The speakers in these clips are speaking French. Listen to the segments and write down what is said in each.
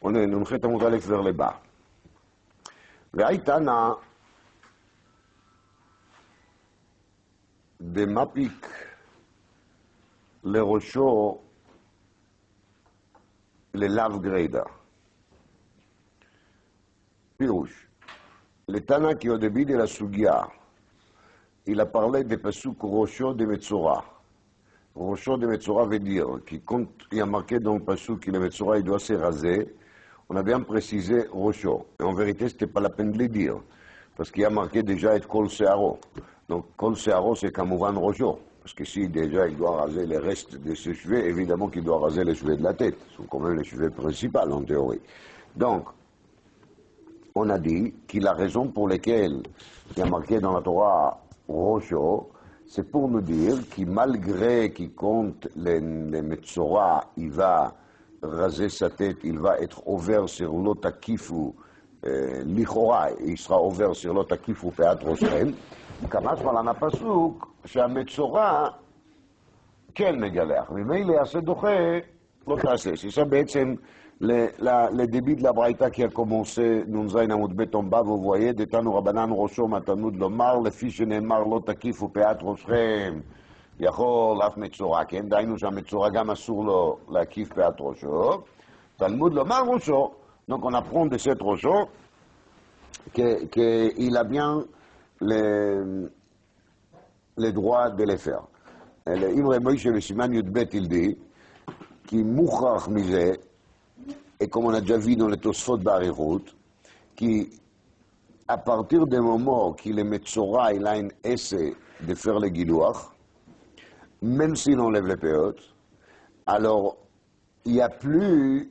On est נ"ח עמוד א' vers והייתנא דמפיק לראשו ללאו גריידא. פירוש, לתנא כי עוד הביד אל הסוגיה, il a parlé des pasuk Rocho de Metzora. Rocho de Metzora veut dire, quand il y a marqué dans le pasuk que le Metzora il doit se raser, on a bien précisé Rocho. Et en vérité, ce n'était pas la peine de le dire, parce qu'il y a marqué déjà être Kol Searo. Donc Kol Searo, c'est Kamouvan Rocho. Parce que si déjà il doit raser les restes de ses cheveux, évidemment qu'il doit raser les cheveux de la tête. Ce sont quand même les cheveux principaux en théorie. Donc, on a dit qu'il a raison pour laquelle il y a marqué dans la Torah Rocho, c'est pour nous dire que malgré qu'il compte les Metzora, il va raser sa tête, il va être ouvert sur l'otakifu, l'Ichora, il sera ouvert sur l'otakifu peat roshem, כמשמע לן הפסוק שהמצורע כן מגלח, ממילא יעשה דוחה, לא תעשה. C'est ça בעצם le début de la braïta qui a commencé, נ"ז עמוד ב' on bas, vous voyez, דתנו רבנן ראשו מתנות לומר, לפי שנאמר לא תקיפו פאת ראשכם, יכול אף מצורע, כן? דהיינו שהמצורע גם אסור לו להקיף פאת ראשו, תלמוד לומר ראשו, donc on apprend de cette ראשו, qu'il a bien les droits de les faire. Imre Moïse le Siman Yudbet, il dit, qui mouchach misé, et comme on a déjà vu dans le Tosfot Barichut, qui, à partir du moment qu'il est Metzora, il a un essai de faire le gilouach, même s'il enlève les péotes, alors il n'y a plus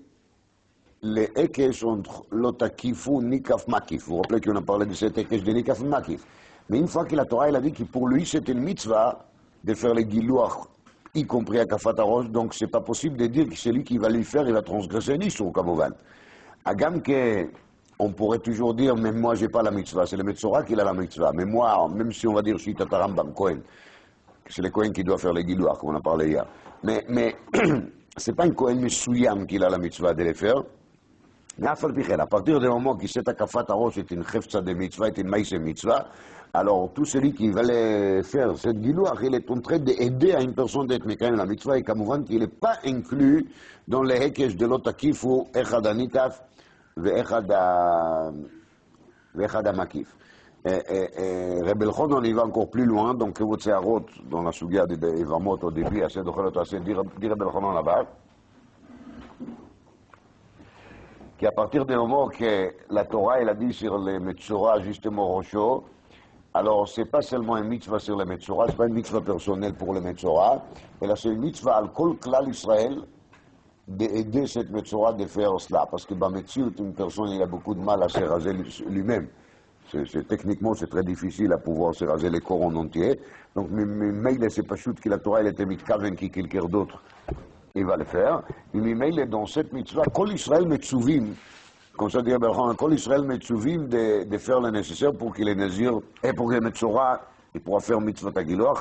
les ekes entre l'otakifu, nikaf, makif. Vous vous rappelez qu'on a parlé de cet ekes de nikaf et makif. Mais une fois que la Torah elle a dit que pour lui c'était une mitzvah de faire les gilouach, y compris à Kafat Arosh, donc c'est pas possible de dire que c'est lui qui va lui faire, il va transgresser un issur, Kamouvan. Agam que, on pourrait toujours dire, même moi j'ai pas la mitzvah, c'est le Metzora qui a la mitzvah. Mais moi, même si on va dire Shita Tarambam, Kohen, c'est le Kohen qui doit faire les gilouach, comme on a parlé hier. Mais c'est pas un Kohen Mesuyam qui a la mitzvah de les faire. Mais à partir du moment que cette Kafat Arosh est une chefza de mitzvah, est une maïse mitzvah, alors tout celui qui va faire cette gilouach, il est en train d'aider à une personne d'être mécanisme la mitzvah, et Kamouvan qu'il n'est pas inclus dans les hekesh de l'otakif ou echad anikaf ve'echad amakif. Rebbe Elchanan, il va encore plus loin, donc Kevot Seharot, dans la sugia de Evamot au début, assez de Cholot assez, dit Rebbe Elchanan là-bas, qu'à partir du moment que la Torah, elle a dit sur les Metzora, justement, Rocho, alors c'est pas seulement une mitzvah sur les Metzora, c'est pas une mitzvah personnelle pour les Metzora, mais c'est une mitzvah al kol klal Israël d'aider cette Metzora de faire cela, parce que dans Metzir, une personne, il a beaucoup de mal à se raser lui-même. Techniquement, c'est très difficile à pouvoir se raser le corps en entier, donc mais c'est pas chute que la Torah, elle était mitkaven qui quelqu'un d'autre il va le faire. Et il est dans cette mitzvah, Kol Israël Metzuvim, comme ça dit Abraham, Kol Israël Metzuvim de faire le nécessaire pour qu'il ait nazir, et pour qu'il ait Metzora, il pourra faire mitzvah tagiloach.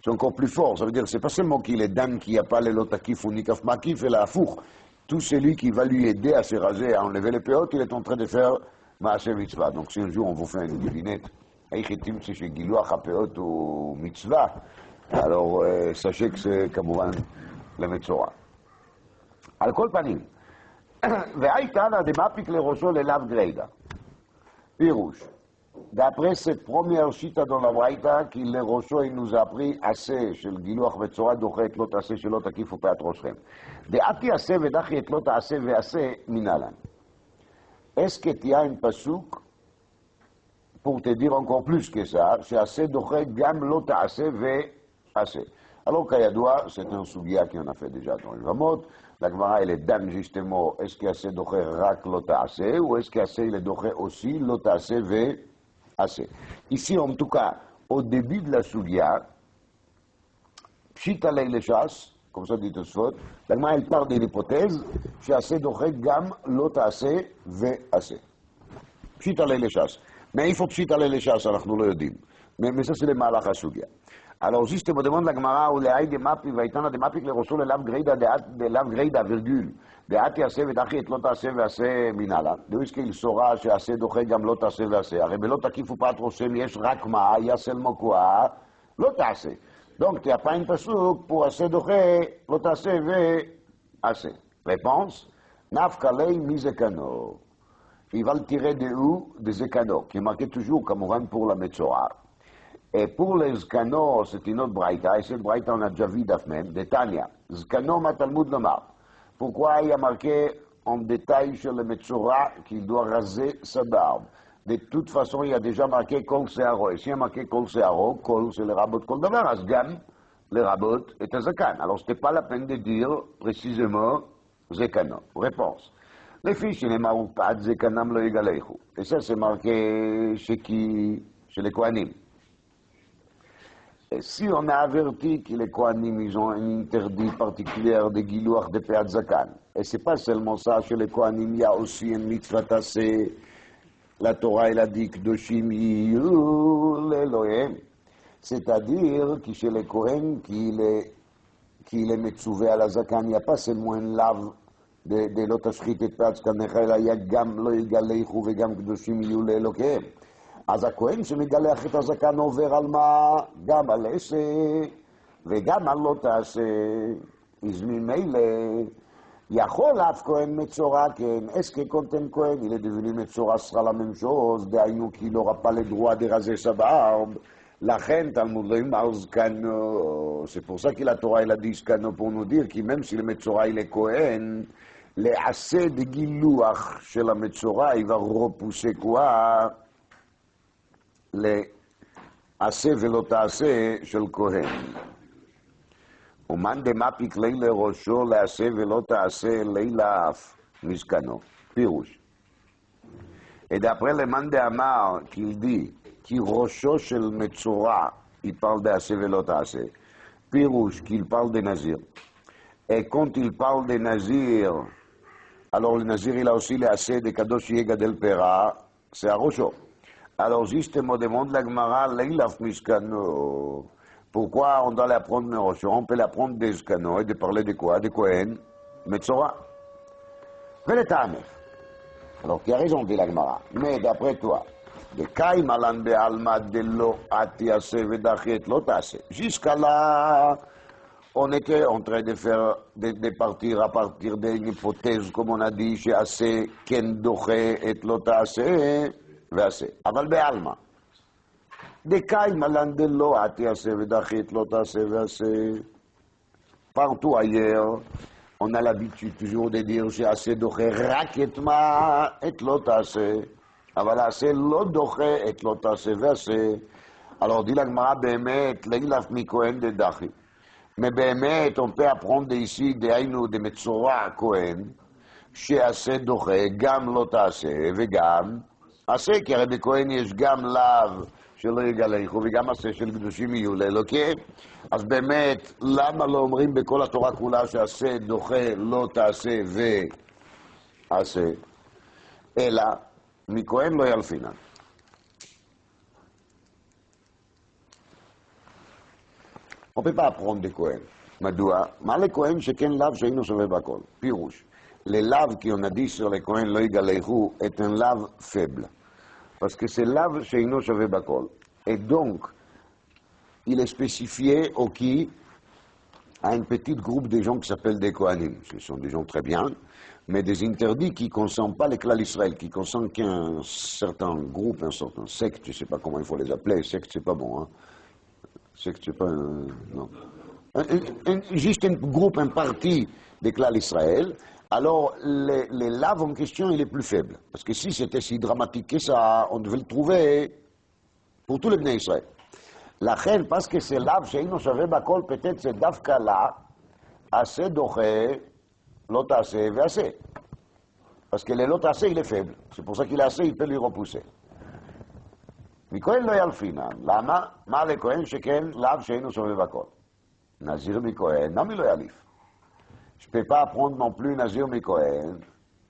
C'est encore plus fort, ça veut dire, c'est pas seulement qu'il est dan qui n'a pas le lotakif ou nikaf makif et la four. Tout celui qui va lui aider à se raser, à enlever les péotes, il est en train de faire maaseh mitzvah. Donc si un jour on vous fait une devinette, Eichetim c'est chez giloach, péot ou mitzvah, alors sachez que c'est Kamouvan למצורע. על כל פנים, והייתנא דמפיק לראשו ללאו גריידא. פירוש, d'après cette première chita dans la braïta, qui le ראשו il nous a appris assez של גילוח מצורע דוחה את לא תעשה שלא תקיפו פאת ראשכם. דעתי עשה ודחי את לא תעשה ועשה מנהלן. Est-ce que tu as un pasuk pour te dire encore plus que ça, שעשה דוחה גם לא תעשה ועשה. Alors Kayadoua, c'est un sugia qu'on a fait déjà dans le Vamot. La Gemara, elle est dan justement, est-ce qu'il y a assez doché rak l'otaase, ou est-ce qu'il y a assez le doché aussi l'otaase ve assez. Ici, en tout cas, au début de la sugia, pshita le chas, comme ça dit Tosfot, la Gemara, elle part d'une hypothèse, c'est assez doché gam l'otaase ve assez. Pshita le chas. Mais il faut pshita le chas, alors nous le yodim. Mais ça, c'est le malach à sugia. Alors justement, demande la Gemara, ou les haïs de mapi, vaïtana de mapi, le reçoit le lav greida, virgule. דעת יעשה ודחית לא תעשה ועשה מנהלה. דאיסקיל סורה שעשה דוחה גם לא תעשה ועשה. הרי בלא תקיפו פת רושם יש רק מה, יעשה למוקוה, לא תעשה. Donc, tu n'as pas une pasouk pour assez d'oré, l'autre assez ve assez. Réponse, nafkalei mi zekano. Il va le tirer de où? De zekano, qui est marqué toujours comme on va pour la Metzora. Et pour les zkano, c'est une autre braïta, et cette braïta on a déjà vu d'Afmen, de Tania. Zkano ma Talmud lomar. Pourquoi il y a marqué en détail sur le Metzora qu'il doit raser sa barbe? De toute façon, il y a déjà marqué Kol Searo. Et s'il y a marqué Kol Searo, Kol c'est le rabot Kol Davar, Asgam, le rabot est un Zakan. Alors, ce n'était pas la peine de dire précisément Zekano. Réponse. Les fiches, il est marqué pas Zekanam lo Yigaleichu. Et ça, c'est marqué chez qui? Chez les Kohanim. Et si on a averti que les Kohanim, ils ont un interdit particulier de Gilouach de Peat Zakan, et c'est pas seulement ça, chez les Kohanim, il y a aussi une mitzvah tassée. La Torah, elle a dit que Doshim Yiyul Elohim, c'est-à-dire que chez les Kohen, qu'il est metzouvé à la Zakan, il n'y a pas seulement une lave de l'otashrit et Patz Kanecha, il y a gam lo yigaleichu vegam Doshim Yiyul Elohim. אז הכהן שמגלח את הזקן עובר על מה? גם על עשה וגם על לא תעשה. אז ממילא יכול אף כהן מצורע, כן, est-ce que quand un Cohen, il est devenu מצורע sera la même chose, דהיינו כי il n'aura pas le droit de raser sa barbe, לכן תלמוד לא יאמר זקנו, c'est pour ça que la Torah, elle a dit זקנו pour nous dire, כי même si le מצורע il est Cohen, לעשה דגילוח של המצורע, il va repousser quoi? לעשה ולא תעשה של כהן. ומאן דמפיק לי לראשו לעשה ולא תעשה לילה אף מזקנו. פירוש. Et d'après le מאן דאמר, qu'il dit, כי ראשו של מצורע, il parle d'עשה ולא תעשה. פירוש, qu'il parle de nazir. Et quand il parle de nazir, alors le nazir il a aussi לעשה דקדוש יהיה גדל פרה, c'est à ראשו. Alors justement, demande la Gemara, Leilaf Miskano. Pourquoi on doit l'apprendre de Rocho? On peut l'apprendre des Skano et de parler de quoi? De Kohen, Metzora. Mais le Tamef. Alors, qui a raison, dit la Gemara. Mais d'après toi, de Kai Malan de Alma de Lo Atiase Vedachet Lotase. Jusqu'à là, on était en train de faire, de partir à partir d'une hypothèse, comme on a dit, chez Assez, Ken Doche et Lotase. אבל בעלמא, דקאי מלן דלא תעשה ודחית לא תעשה ועשה. Partout ailleurs, on a l'habitude toujours de dire שעשה דוחה רק את מה? את לא תעשה. אבל עשה לא דוחה את לא תעשה ועשה. Alors dit la Gemara, באמת, לאילף מכהן דדחי. Mais באמת, on peut apprendre ici, דהיינו דמצורע כהן, שעשה דוחה גם לא תעשה וגם עשה, כי הרי בכהן יש גם לאו שלא יגלחו וגם עשה של קדושים יהיו לאלוקים. אז באמת, למה לא אומרים בכל התורה כולה שעשה, דוחה, לא תעשה ועשה, אלא מכהן לא ילפינן. On ne peut pas apprendre de Cohen. מדוע? מה לכהן שכן לאו שאינו שווה בכל? פירוש. Le lave qu'on a dit sur les Kohen lo yigaleichu est un lave faible. Parce que c'est lave chez Ino Shave Bakol. Et donc, il est spécifié au qui à un petit groupe de gens qui s'appellent des Kohanim. Ce sont des gens très bien, mais des interdits qui ne concernent pas les clans d'Israël, qui concernent qu'un certain groupe, un certain secte, je ne sais pas comment il faut les appeler, secte c'est pas bon, hein. Secte c'est pas un... non. Juste un groupe, un parti des clans d'Israël. Alors, les laves en question, il est plus faible. Parce que si c'était si dramatique que ça, on devait le trouver pour tous les Bnei Israël. La reine, parce que c'est lave, chez nous, savait bakol, peut-être c'est dafka là, assez doché, l'autre assez, et assez. Parce que l'autre assez, il est faible. C'est pour ça qu'il est assez, il peut lui repousser. מכהן לא ילפינן. למה? מה לכהן שכן לאו שאינו שווה בכל? נזיר מכהן, נמי לא יליף. Je ne peux pas apprendre non plus Nazir Mikohen,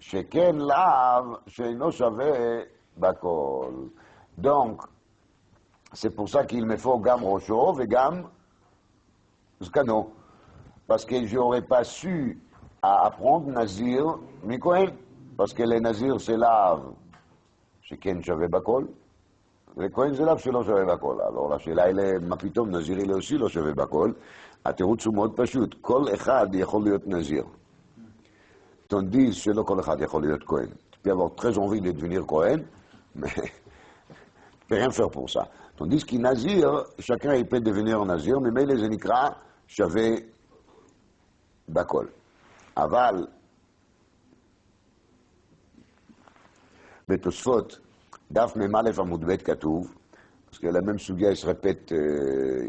שכן לאו שאינו שווה בכל. Donc, c'est pour ça qu'il me faut גם ראשו וגם זקנו. Parce que je n'aurais pas su à apprendre Nazir Mikohen, parce que les Nazir se lavent chez Ken Shave Bakol, les Kohen se lavent chez lo Shave Bakol. Alors la שאלה היא, מה פתאום נזיר היא aussi לא שווה בכל? התירוץ הוא מאוד פשוט, כל אחד יכול להיות נזיר. Tandis שלא כל אחד יכול להיות Kohen. Tu peux avoir très envie de devenir Kohen, mais tu ne peux rien faire pour ça. Tandis que Nazir, chacun il peut devenir Nazir, mais ממילא זה נקרא שווה בכל. אבל בתוספות, דף מ"א עמוד ב' כתוב, parce que la même sugia se répète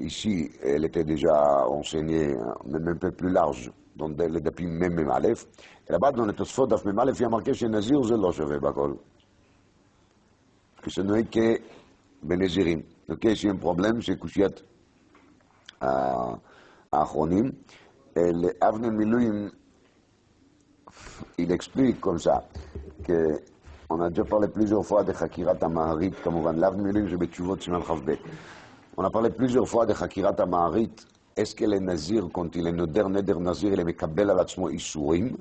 ici, elle était déjà enseignée, même un peu plus large, dans les dapim même Aleph. Et là-bas, dans les Tosfot, daf mem Aleph, il y a marqué chez Nazir, c'est lo shave bakol. Parce que ce n'est que Benezirim. Donc, ici, un problème, c'est Kushiat Achronim. Et le Avne Milouim, il explique comme ça, que on a déjà parlé plusieurs fois de Chakirat HaMaharit, כמובן, לאו מילים שבתשובות סימן כ"ב. On a parlé plusieurs fois de Chakirat HaMaharit. Est-ce que le Nazir, quand il est neder Nazir, il est מקבל על עצמו איסורים?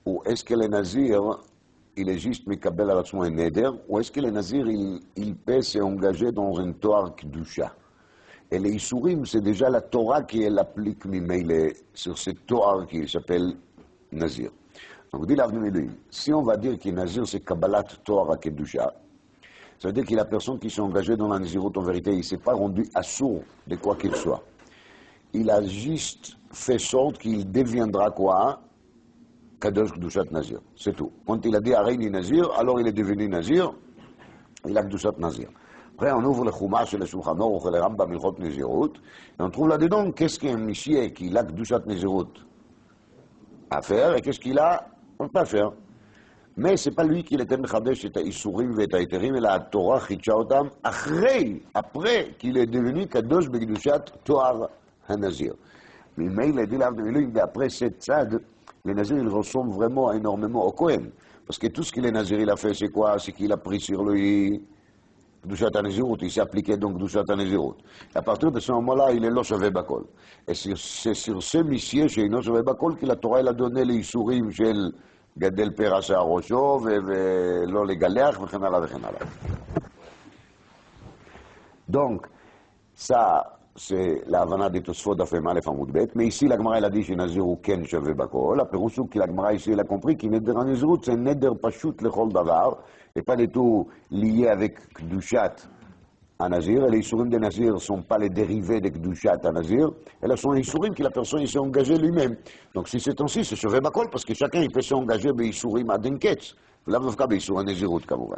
Ou est-ce que le Nazir, il est juste מקבל על עצמו un neder? Ou est-ce que le Nazir, il peut s'engager dans un Toar Kedusha? Et les Isurim, c'est déjà la Torah qui l'applique ממילא sur ce Toar qui s'appelle Nazir. Donc, dit l'Avne Milouim, si on va dire que Nazir c'est Kabbalat Torah Kedusha, ça veut dire que la personne qui s'est engagée dans la Nazirut, en vérité, il ne s'est pas rendu assourd de quoi qu'il soit. Il a juste fait sorte qu'il deviendra quoi? Kadosh Kedushat Nazir. C'est tout. Quand il a dit Areini Nazir, alors il est devenu Nazir, il a Kedushat Nazir. Après, on ouvre le Chumash et le Shulchan Aruch et le Rambam Ilchot Nazirut, et on trouve là-dedans qu'est-ce qu'un Mishieh qui a Kedushat Nazirut à faire et qu'est-ce qu'il a? On ne peut pas faire. Mais ce n'est pas lui qui était Mechadesh et Isurim et Taïterim, et la Torah Chitcha Otam, après qu'il est devenu Kadosh Begdushat Toar HaNazir. Mais il a dit l'Avne Milouim, d'après cette tzad, les Nazir, ils ressemblent vraiment énormément au Kohen. Parce que tout ce que les Nazir, il a fait, c'est quoi? C'est qu'il a pris sur lui Kedushat HaNazirut, il s'est appliqué donc Kedushat HaNazirut. À partir de ce moment-là, il est lo shave bakol. Et c'est sur ce Mishieh, chez lo shave bakol, que la Torah, elle a donné les Isurim של גדל פרע שער ראשו, ולא לגלח, וכן הלאה וכן הלאה. Donc, ça, c'est l'Havana des Tosfot דף מ"א עמוד ב', mais ici, la Gemara, elle a dit שנזיר הוא כן שווה בכל. הפירוש הוא כי la Gemara ici, elle a compris que נדר הנזירות, c'est נדר פשוט לכל דבר, et pas du tout lié avec Kedushat HaNazir. Et les Isurim de Nazir ne sont pas les dérivés de Kedushat HaNazir, elles sont les Isurim que la personne s'est engagée lui-même. Donc si c'est ainsi, c'est שווה בכל, parce que chacun il peut s'engager בإisurim עד אין קץ, ולאו דווקא באיסור הנזירות כמובן.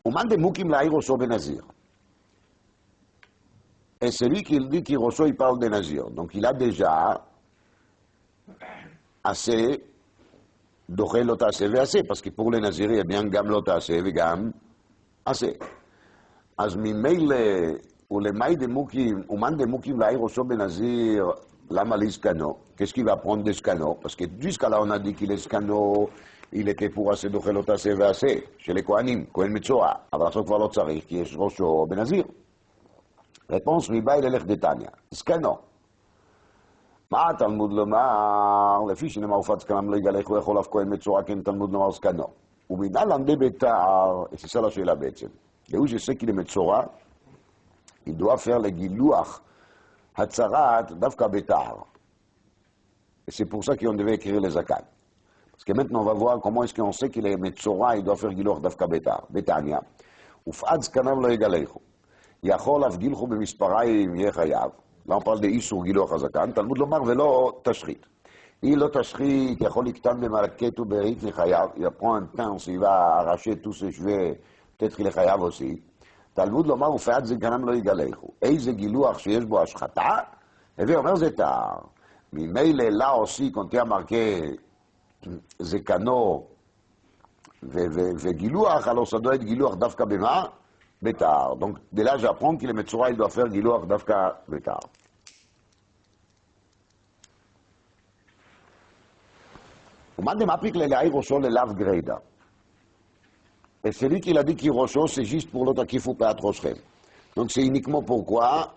ומן דמוקים להעיר ראשו בנזיר. Et celui qui dit qu'il Rosso, il parle de Nazir. Donc il a déjà assez d'ochel lo ta'aseh ve'aseh, parce que pour les Naziris, il y a bien gam lo ta'aseh vegam aseh. אז ממילא, ולמאי דמוקים, ומן דמוקים להעיר ראשו בנזיר, למה לזקנו? Qu'est-ce qu'il va prendre de Scano? Parce que jusqu'à là, on a dit qu'il est Scano, il était pour assez d'ochel lo ta'aseh ve'aseh, chez les Kohanim, Kohen Metzora. אבל עכשיו כבר לא צריך, כי יש ראשו בנזיר. réponse, מבאי ללך דתניא, זקנו. מה התלמוד לומר? לפי שנאמר ופץ זקנם לא יגלח, הוא יכול אף כהן מצורע, כן תלמוד לומר זקנו. ומנהל למדי בתער, et c'est ça la שאלה בעצם. והוא שסק qu'il est מצורע, il doit faire le גילוח הצרת דווקא בתער. Et c'est pour ça qu'on devait écrire les zakat. Parce que maintenant on va voir comment est-ce qu'on sait qu'il est מצורע, il doit faire גילוח דווקא בתער. בתניא, ופץ זקנם לא יגלחו. יכול אף גילחו במספריים יהיה חייב. Là, on parle de Isur Gilor Hazakan. Talmud lomar velo tashchit. Il lo tashchit, יכול לקטן במלקט ובארית לחייו. Il apprend un pain, s'il va arracher tous ses cheveux, peut-être qu'il est חייב aussi. תלמוד לומר ופאת זקנם לא יגלחו. איזה גילוח שיש בו השחתה? הווה אומר זה טהר. ממילא là aussi, quand il y a marqué זקנו וגילוח, alors ça doit être גילוח דווקא במה? Bétar. Donc, de là, j'apprends qu'il est Metzora, il doit faire Giloach Dafka Bétar. Comment on applique les laïs Rosso, les laves Greida? Et celui qui a dit qu'il Rosso, c'est juste pour l'autre qui faut pas Rochem. Donc, c'est uniquement pourquoi?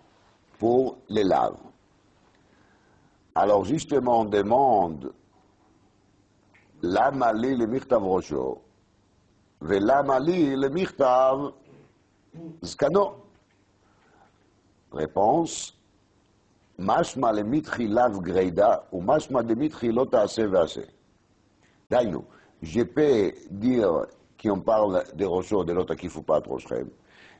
Pour les laves. Alors justement, on demande lama li le michtav rosho, ve lama li le michtav zkano. Réponse, mashma le mitchilav greida ou mashma de mitchilot taaseh veaseh. Daïnou, je peux dire qu'on parle des rosho de l'autre qui ne faut pas trop chrem,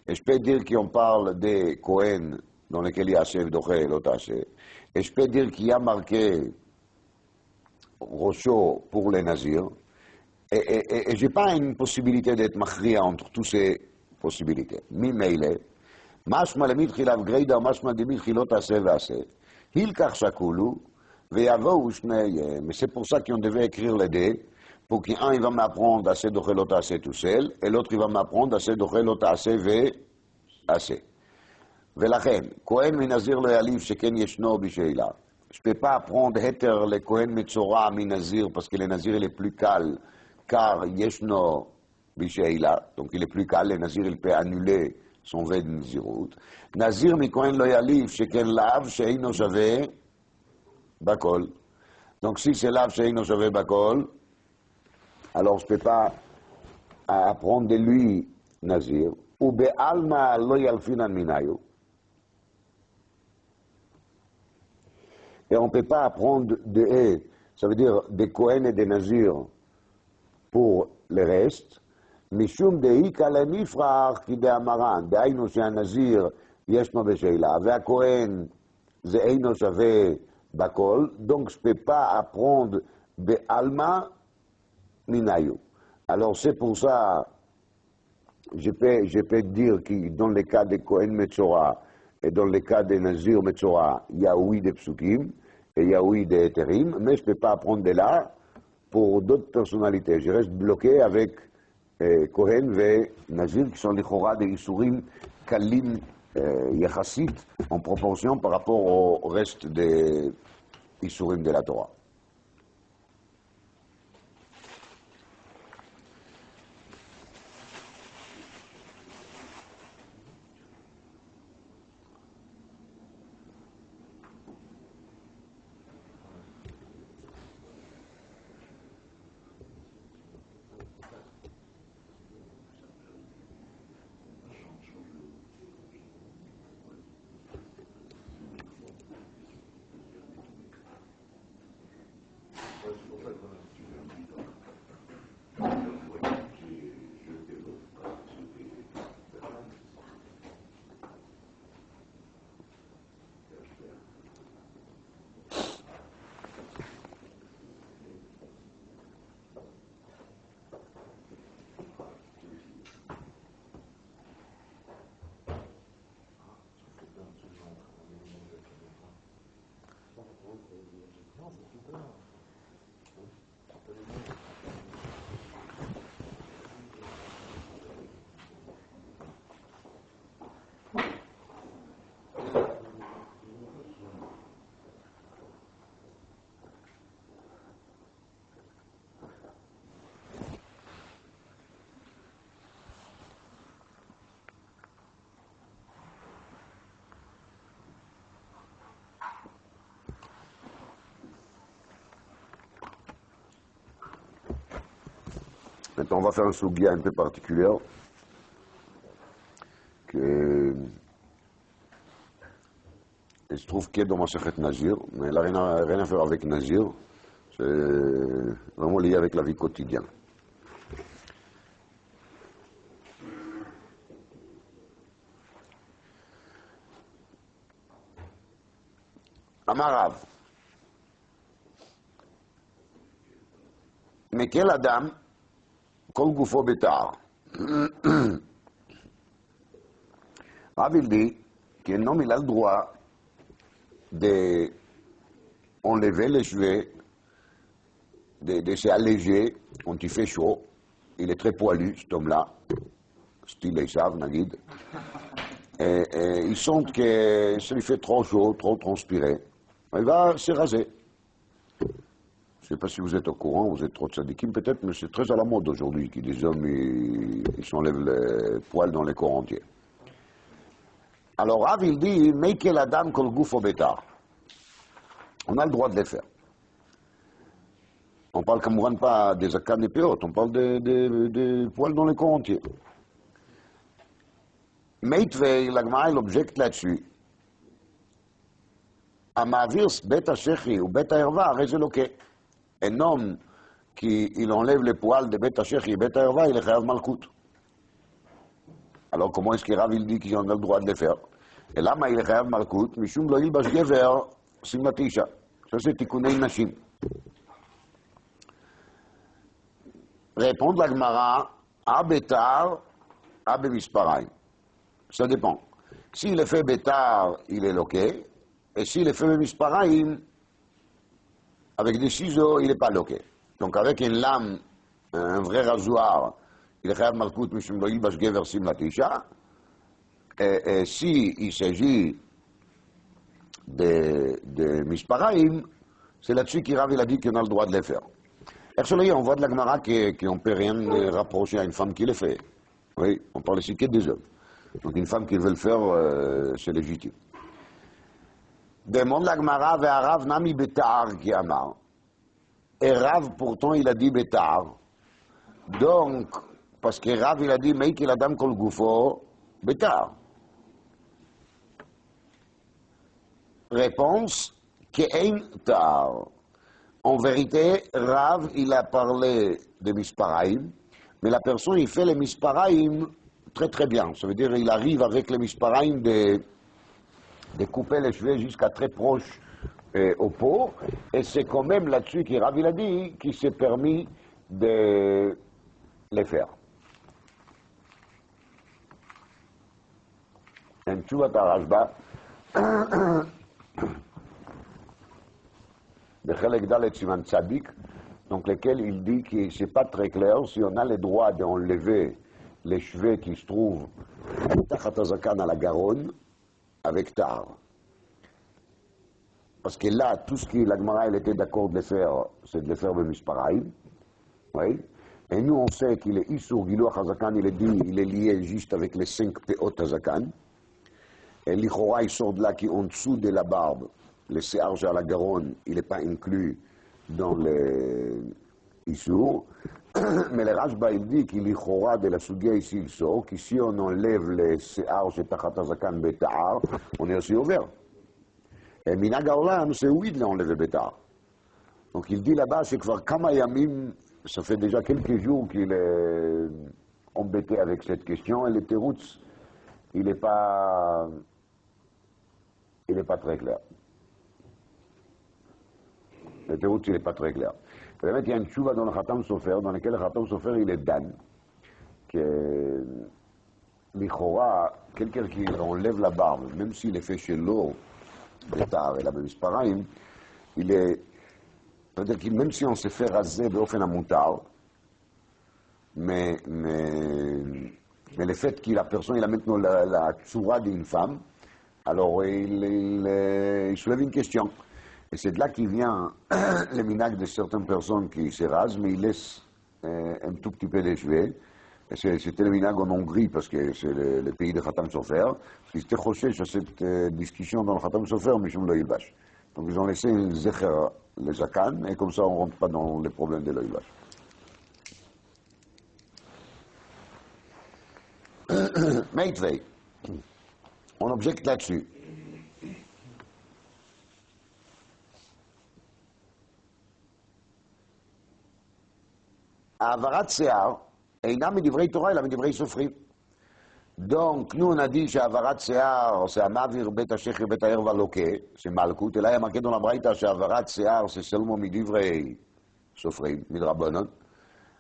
et je peux dire qu'on parle des Kohen dans lesquels il y a Aseh Doché et l'autre Aseh, et je peux dire qu'il y a marqué Rosho pour les Nazirs, et je n'ai pas une possibilité d'être machria entre toutes ces possibilités. Mimeile, mashma le mitchilav greida, mashma de mitchilot Aseh veaseh, hilkach shakulu, ve'yavou shnei, mais c'est pour ça qu'on devait écrire les deux, pour qu'un il va m'apprendre assez de l'autre assez tout seul, et l'autre il va m'apprendre assez de l'autre assez assez. ולכן, כהן מנזיר לא יעליב שכן ישנו בשאלה. Je ne peux pas apprendre heter le Kohen Metzora mi-nazir parce que le nazir il est plus calme, car yeshno bisheila, donc il est plus calme, le nazir il peut annuler son vœu de nazirut. Nazir mi Kohen lo yaliv sheken lav sheino shave bakol. Donc si c'est lav sheino shave bakol, alors je ne peux pas apprendre de lui nazir. Ou be'alma lo yalfinan minayu. Et on ne peut pas apprendre de ça veut dire des Kohen et des Nazir pour le reste. Mishum deika le mifrach ki de amaran. Dehainu שהנזיר ישנו בשאלה, והכהן זה אינו שווה בכל. Donc je ne peux pas apprendre בעלמא minayu. Alors c'est pour ça, je peux dire que dans le cas des Kohen Metzora et dans le cas des Nazir Metzora, il y a oui des psukim et il y a oui des éterim, mais je ne peux pas apprendre de là pour d'autres personnalités. Je reste bloqué avec Kohen et Nazir qui sont les chora des Isurim Kalim Yachassit en proportion par rapport au reste des Isurim de la Torah. Maintenant, on va faire un soubia un peu particulier que il se trouve qu'il est dans ma sechet Nazir, mais elle n'a rien à faire avec Nazir, c'est vraiment lié avec la vie quotidienne. Amarav, mais quel Adam כל גופו בתער. Rav il dit qu'un homme il a le droit d'enlever les cheveux, de s'alléger quand il fait chaud. Il est très poilu, cet homme-là, style Esav, Nagid. Et il sent que ça lui fait trop chaud, trop transpirer. Il va se raser. Je ne sais pas si vous êtes au courant, vous êtes trop tzadikim peut-être, mais c'est très à la mode aujourd'hui que des hommes ils s'enlèvent les poils dans les corps entiers. Alors Rav il dit, Meikel Adam kol gufo betar. on a le droit de les faire. On parle comme pas des zakan et péot, on parle des poils dans le corps entier. Meitvei, l'agma, il objecte là-dessus. Amavir bet ha-shechi ou bet ha-erva, arrête loqué. Un homme qui enlève les poils de bet ha-shechi et bet ha-erva, il est chayav malkout. Alors comment est-ce que Rav il dit qu'ils ont le droit de les faire? Et là, il est chayav malkout, mishum lo yilbash gever simlatisha. Ça c'est tikunei nashim. Répondre la Gemara, à Bétar, à Bémisparaï. Ça dépend. S'il est fait Bétar, il est loqué. Et s'il est fait Bémisparaï, avec des ciseaux, il n'est pas loqué. Donc avec une lame, un vrai rasoir, il est chayav malkout mishum lo yilbash gever simlatisha. Et s'il s'agit de Misparaïm, c'est là-dessus qu'Irav il a dit qu'on a le droit de les faire. Actuellement, on voit de la Gemara qu'on ne peut rien rapprocher à une femme qui le fait. Oui, on parle ici que des hommes. Donc une femme qui veut le faire, c'est légitime. Demande la Gemara vers Rav Nami Betar qui amar. Et Rav, pourtant, il a dit Betar. Donc, parce que Rav, il a dit Meik il adam kol gufo Betar. Réponse, Ke'ein tar. En vérité, Rav, il a parlé de Misparaïm, mais la personne, il fait les Misparaïm très très bien. Ça veut dire qu'il arrive avec les Misparaïm de couper les cheveux jusqu'à très proche au pot, et c'est quand même là-dessus que Rav, il a dit qu'il s'est permis de les faire. Un tchouvat Rashba. De Chelek Dalet Siman Tzadik, donc lequel il dit que c'est pas très clair si on a le droit d'enlever les cheveux qui se trouvent à la Garonne avec tar. Parce que là, tout ce que la Gemara elle était d'accord de le faire, c'est de le faire avec Misparaïm. Oui. Et nous, on sait qu'il est Issur Gilou Hazakan, il est dit, il est lié juste avec les 5 Peot Hazakan. Et l'Ichora, il sort de là qui est en dessous de la barbe. Le séarge à la Garonne, il n'est pas inclus dans les Issour. Mais le Rashba, il dit qu'il y aura de la Sugia ici, il sort, qu'ici on enlève les séarges et Tachatazakan Betar, on est aussi ouvert. Et Minag Haolam, c'est oui de l'enlever Betar. Donc il dit là-bas, c'est que Kamayamim, ça fait déjà quelques jours qu'il est embêté avec cette question, et le Teroutz, il n'est pas très clair. Le Teroutz, il n'est pas très clair. Vraiment, il y a une tchouva dans le Khatam Sofer, dans lequel le Khatam Sofer, il est dan. Que, l'Ichora, quelqu'un qui enlève la barbe, même s'il est fait chez l'eau, Betar et la Bémisparaïm, il est. C'est-à-dire que même si on se fait raser de ofen amoutar, mais le fait que la personne, il a maintenant la tchoura d'une femme, alors il soulève une question. Et c'est de là qu'il vient le minag de certaines personnes qui se rasent, mais ils laissent un tout petit peu de cheveux. C'était le minag en Hongrie, parce que c'est le pays de Khatam Sofer. C'était choché sur cette discussion dans le Khatam Sofer, Mishum Lo Yilbash. Donc ils ont laissé un zecher, le zakan, et comme ça on ne rentre pas dans les problèmes de Lo Yilbash. Meitvei, on objecte là-dessus. Avarat Sear, Eina Medivrei Torah, il a Medivrei Sofrim. Donc, nous on a dit qu'Avarat Sear, c'est Amavir Bet Hashech et Bet Haerva Loké, c'est Malkout, et là il y a marqué dans la Braïta qu'Avarat Sear, c'est seulement Medivrei Sofrim, Midrabanan.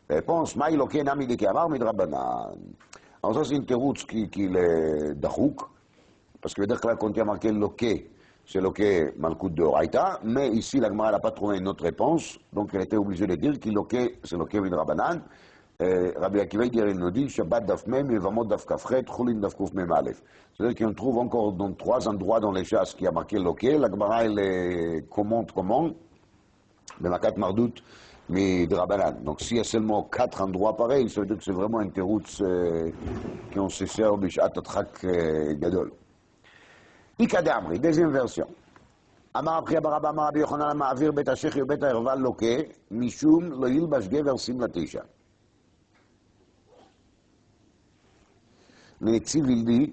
Réponse, Maï Loké, Nami de Kamar, Midrabanan. Alors ça c'est une teroutz qui est dachouk, parce que veut dire que là quand il y a marqué Loké, c'est Loké Malkout de Oraïta, mais ici la Gemara n'a pas trouvé une autre réponse, donc elle était obligée de dire que Loké, c'est Loké Midrabanan. Rabbi Akiva il nous dit Shabbat Daf Mem, Yevamot Daf Kafret, Chulin Daf Kuf Mem Aleph. C'est-à-dire qu'on trouve encore dans 3 endroits dans les chasses qui a marqué Loké, la Gemara elle commente comment, de Makat Mardout, mais de Rabbanan. Donc s'il y a seulement 4 endroits pareils, ça veut dire que c'est vraiment un teroutz qu'on se sert Bishat Atrak Gadol. Ikadamri, deuxième version. אמר רבי ברבא אמר רבי יוחנן המעביר בית השחי ובית הערווה לוקה, משום לא ילבש גבר שמלת אישה. L'exil, il dit,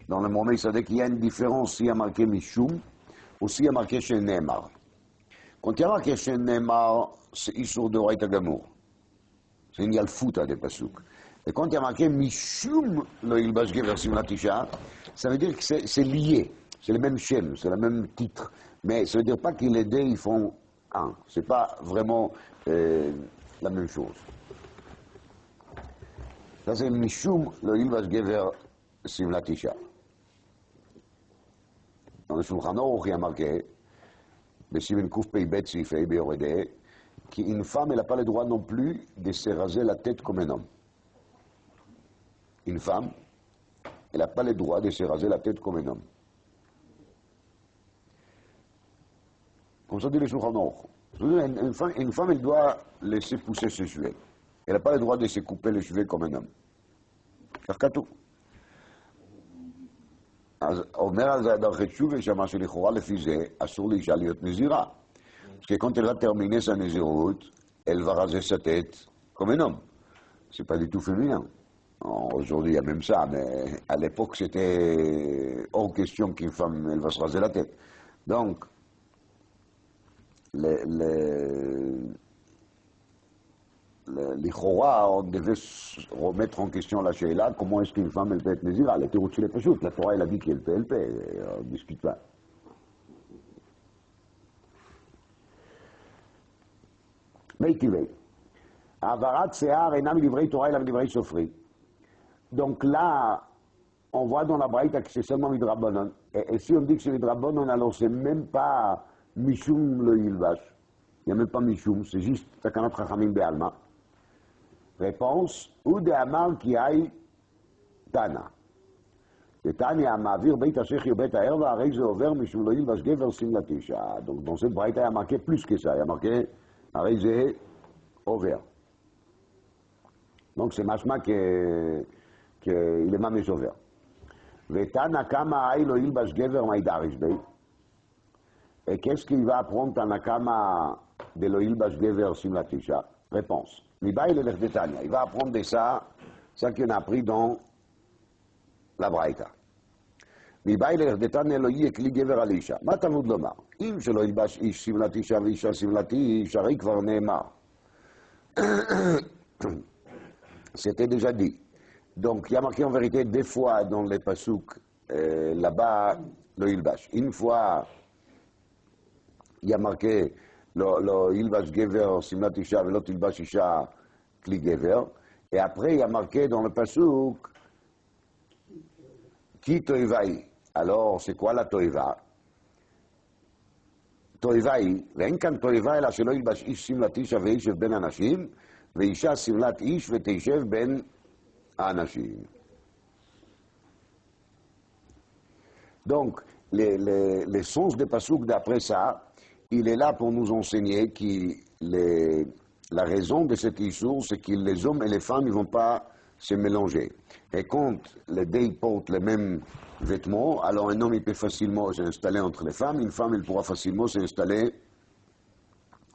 dans le moment Sadek, qu'il y a une différence s'il y a marqué Mishum ou s'il y a marqué chez Neymar. Quand il y a marqué chez Neymar, c'est Issour de Raïta Gamour. C'est une yalfouta des Pasuk. Et quand il y a marqué Mishum lo ilbash gever simlat isha, ça veut dire que c'est lié. C'est le même chaîne, c'est le même titre. Mais ça veut dire pas que les deux ils font un. C'est pas vraiment la même chose. Ça c'est Mishum lo ilbash gever simlat isha. Dans le Shulchan Aruch il y a marqué Besimen Kuf Pei Bet Sifei Beorede qu'une femme elle n'a pas le droit non plus de se raser la tête comme un homme. Une femme, elle n'a pas le droit de se raser la tête comme un homme. Comme ça dit le Shulchan Aruch. Une femme, elle doit laisser pousser ses cheveux. Elle n'a pas le droit de se couper les cheveux comme un homme. car כתוב. אז אומר על זה הדרכי תשובה, שמה שלכאורה לפי זה, אסור לאישה להיות נזירה. Parce que quand elle va terminer sa nézirut, elle va raser sa tête comme un homme. C'est pas du tout féminin. Aujourd'hui, il y a même ça, mais à l'époque, c'était hors question qu'une femme, elle va se raser la tête. Donc, l'Ichora, on devait remettre en question la Sheila, comment est-ce qu'une femme, elle peut être Nézira. Elle était au-dessus des Peshout. La Torah, elle a dit qu'elle peut, on ne discute pas. Meïtivei. Avarat Sear enam livrei Torah et livrei Sofri. Donc là, on voit dans la Braïta que c'est seulement Midrabanon. Et si on dit que c'est Midrabanon, alors c'est même pas Mishum le Yilvash. Il n'y a même pas Mishum, c'est juste Takanat Chachamim Be'alma. Réponse, ou de Amar qui aille Tana. Et Tania Amavir Beit Hashech et Beit Haerva, Arei Ze Over Mishum le Yilvash Gever Simlat Isha. Donc dans cette Braïta, il y a marqué plus que ça. Il y a marqué Arei Ze Over. Donc c'est machma qu'il est mamé over. Vetana kama aï lo ilbash gever maïdarish bey. Et qu'est-ce qu'il va apprendre Tanakama de lo ilbash gever simlatisha? Réponse. Mibaï le de Tania. Il va apprendre de ça qu'il a appris dans la Braïta. Mibaï le de Tania lo yekli gever alisha. Ma tamud lomar. Im shelo ilbash ish simlatisha visha simlatish, ari kvar neemar. C'était déjà dit. Donc, il y a marqué en vérité deux fois dans les pasouks, là-bas, le Ilbash. Une fois, il y a marqué le Ilbash Gever, Simlat Isha, Velot Ilbash Isha, Kli Gever. Et après, il y a marqué dans le pasouk, Ki Toivaï. Alors, c'est quoi la Toiva? Toivaï, ואין כאן toiva, אלא שלא ילבש איש שמלת אישה וישב בין אנשים, ואישה שמלת איש ותשב בין האנשים. Donc, le sens des pasuk d'après ça, il est là pour nous enseigner que la raison de cet issour, c'est que les hommes et les femmes ne vont pas se mélanger. Et quand les deux portent les mêmes vêtements, alors un homme il peut facilement s'installer entre les femmes, une femme elle pourra facilement s'installer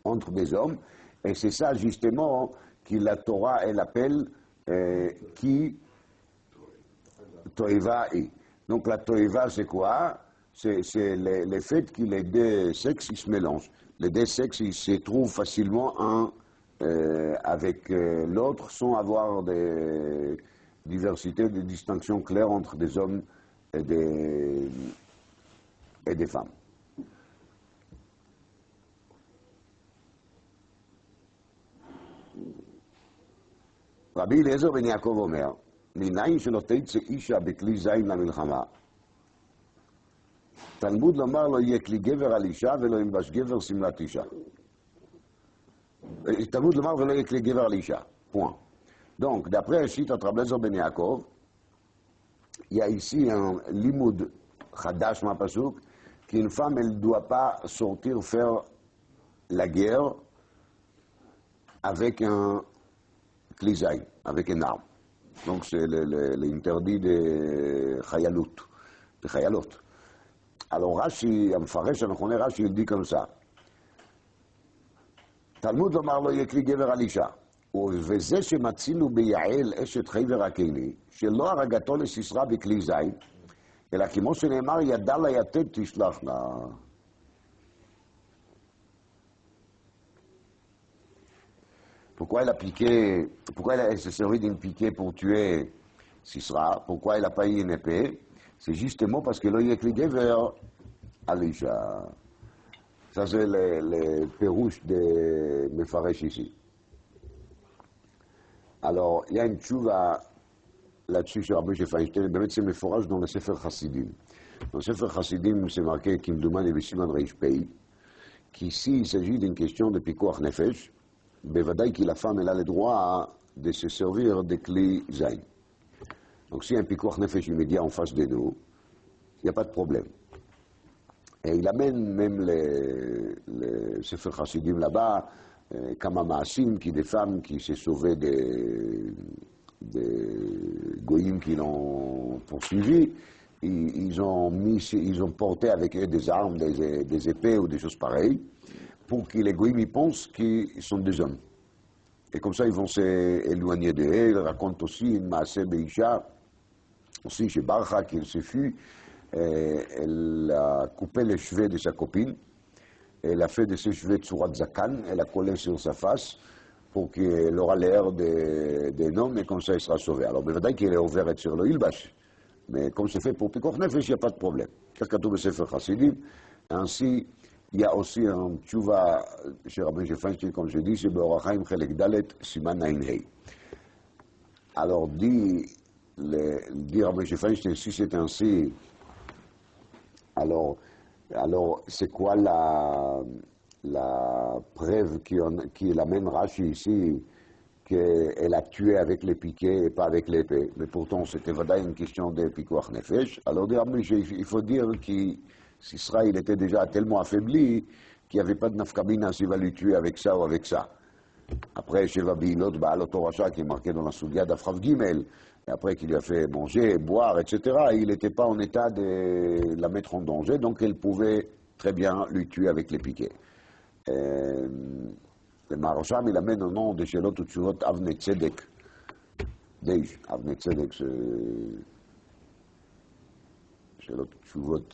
entre des hommes. Et c'est ça justement que la Torah elle appelle qui Toiva'i. Donc la Toiva c'est quoi? C'est le fait que les deux sexes ils se mélangent. Les deux sexes ils se trouvent facilement un avec l'autre sans avoir des diversités, des distinctions claires entre des hommes et des femmes. רבי אליעזר בן יעקב אומר, מניין שלא תצא אישה בכלי זין למלחמה, תלמוד לומר לא יהיה כלי גבר על אישה ולא ילבש גבר שמלת אישה. תלמוד לומר ולא יהיה כלי גבר על אישה. Point. Donc, d'après le site Rabbi Eliezer ben Yaakov, il y a ici un limoud chadash ma pasuk, qu'une femme, elle ne doit pas sortir faire la guerre avec un klizaï, avec une arme. Donc c'est l'interdit de chayalot. Alors רש"י, המפרש הנכון רש"י, il dit comme ça. תלמוד לומר לא יהיה כלי גבר על אישה. וזה שמצינו ביעל אשת חבר הכלי, שלא הרגתו לסיסרא בכלי זין, אלא כמו שנאמר, ידה ליתד תשלחנה. Pourquoi elle a piqué, pourquoi elle s'est servi d'une piquée pour tuer Sisra? Pourquoi elle n'a pas eu une épée? C'est justement parce que l'oye kligever Alisha. Ça, c'est les pérouches de Mefaresh ici. Alors, il y a une tchouva là-dessus sur Rabbi Feinstein, mais c'est Meforage dans le Sefer Chassidim. Dans le Sefer Chassidim, c'est marqué Kimduman et Siman Reish Pei, qu'ici, il s'agit d'une question de Pikuach Nefesh. Bevadaï que la femme elle a le droit de se servir des clés zayn. Donc si un pikuach nefesh immédiat en face de nous, il n'y a pas de problème. Et il amène même les Sefer Chassidim là-bas, Kama Maasim, qui des femmes qui s'est sauvées des goyim qui l'ont poursuivi, ils ont porté avec eux des armes, des épées ou des choses pareilles, pour que les goïms pensent qu'ils sont des hommes. Et comme ça, ils vont s'éloigner d'eux. Ils racontent aussi une Maaseh Beisha, aussi chez Barcha, qu'il se fut. Elle a coupé les cheveux de sa copine. Elle a fait de ses cheveux Tsurat Zakan. Elle a collé sur sa face pour qu'elle aura l'air d'un homme et comme ça, elle sera sauvée. Alors, peut-être qu'elle est ouverte sur le Ilbash. Mais comme c'est fait pour Pikuach Nefesh, il n'y a pas de problème. Car quand on veut se faire Chassidim, ainsi, il y a aussi un tchouva chez Rabbi Feinstein, comme je dis, c'est Be'or HaChaim Chelek Dalet Siman Ayin Hei. Alors, dit Rabbi Feinstein, si c'est ainsi, alors c'est quoi la preuve qui l'amène Rashi ici, qu'elle a tué avec les piquets et pas avec l'épée? Mais pourtant, c'était vraiment une question de Pikuach Nefesh. Alors, il faut dire qu'Isra, il était déjà tellement affaibli qu'il n'y avait pas de nafkamina s'il va lui tuer avec ça ou avec ça. Après, chez Vabilot, Baalot Torasha, qui est marqué dans la Soudia d'Afrav Gimel, et après qu'il lui a fait manger, boire, etc., il n'était pas en état de la mettre en danger, donc elle pouvait très bien lui tuer avec les piquets. Le Maharsham, il amène au nom de Shelot Utshuvot Avne Tzedek. Dej, Avne Tzedek, c'est Shelot Utshuvot,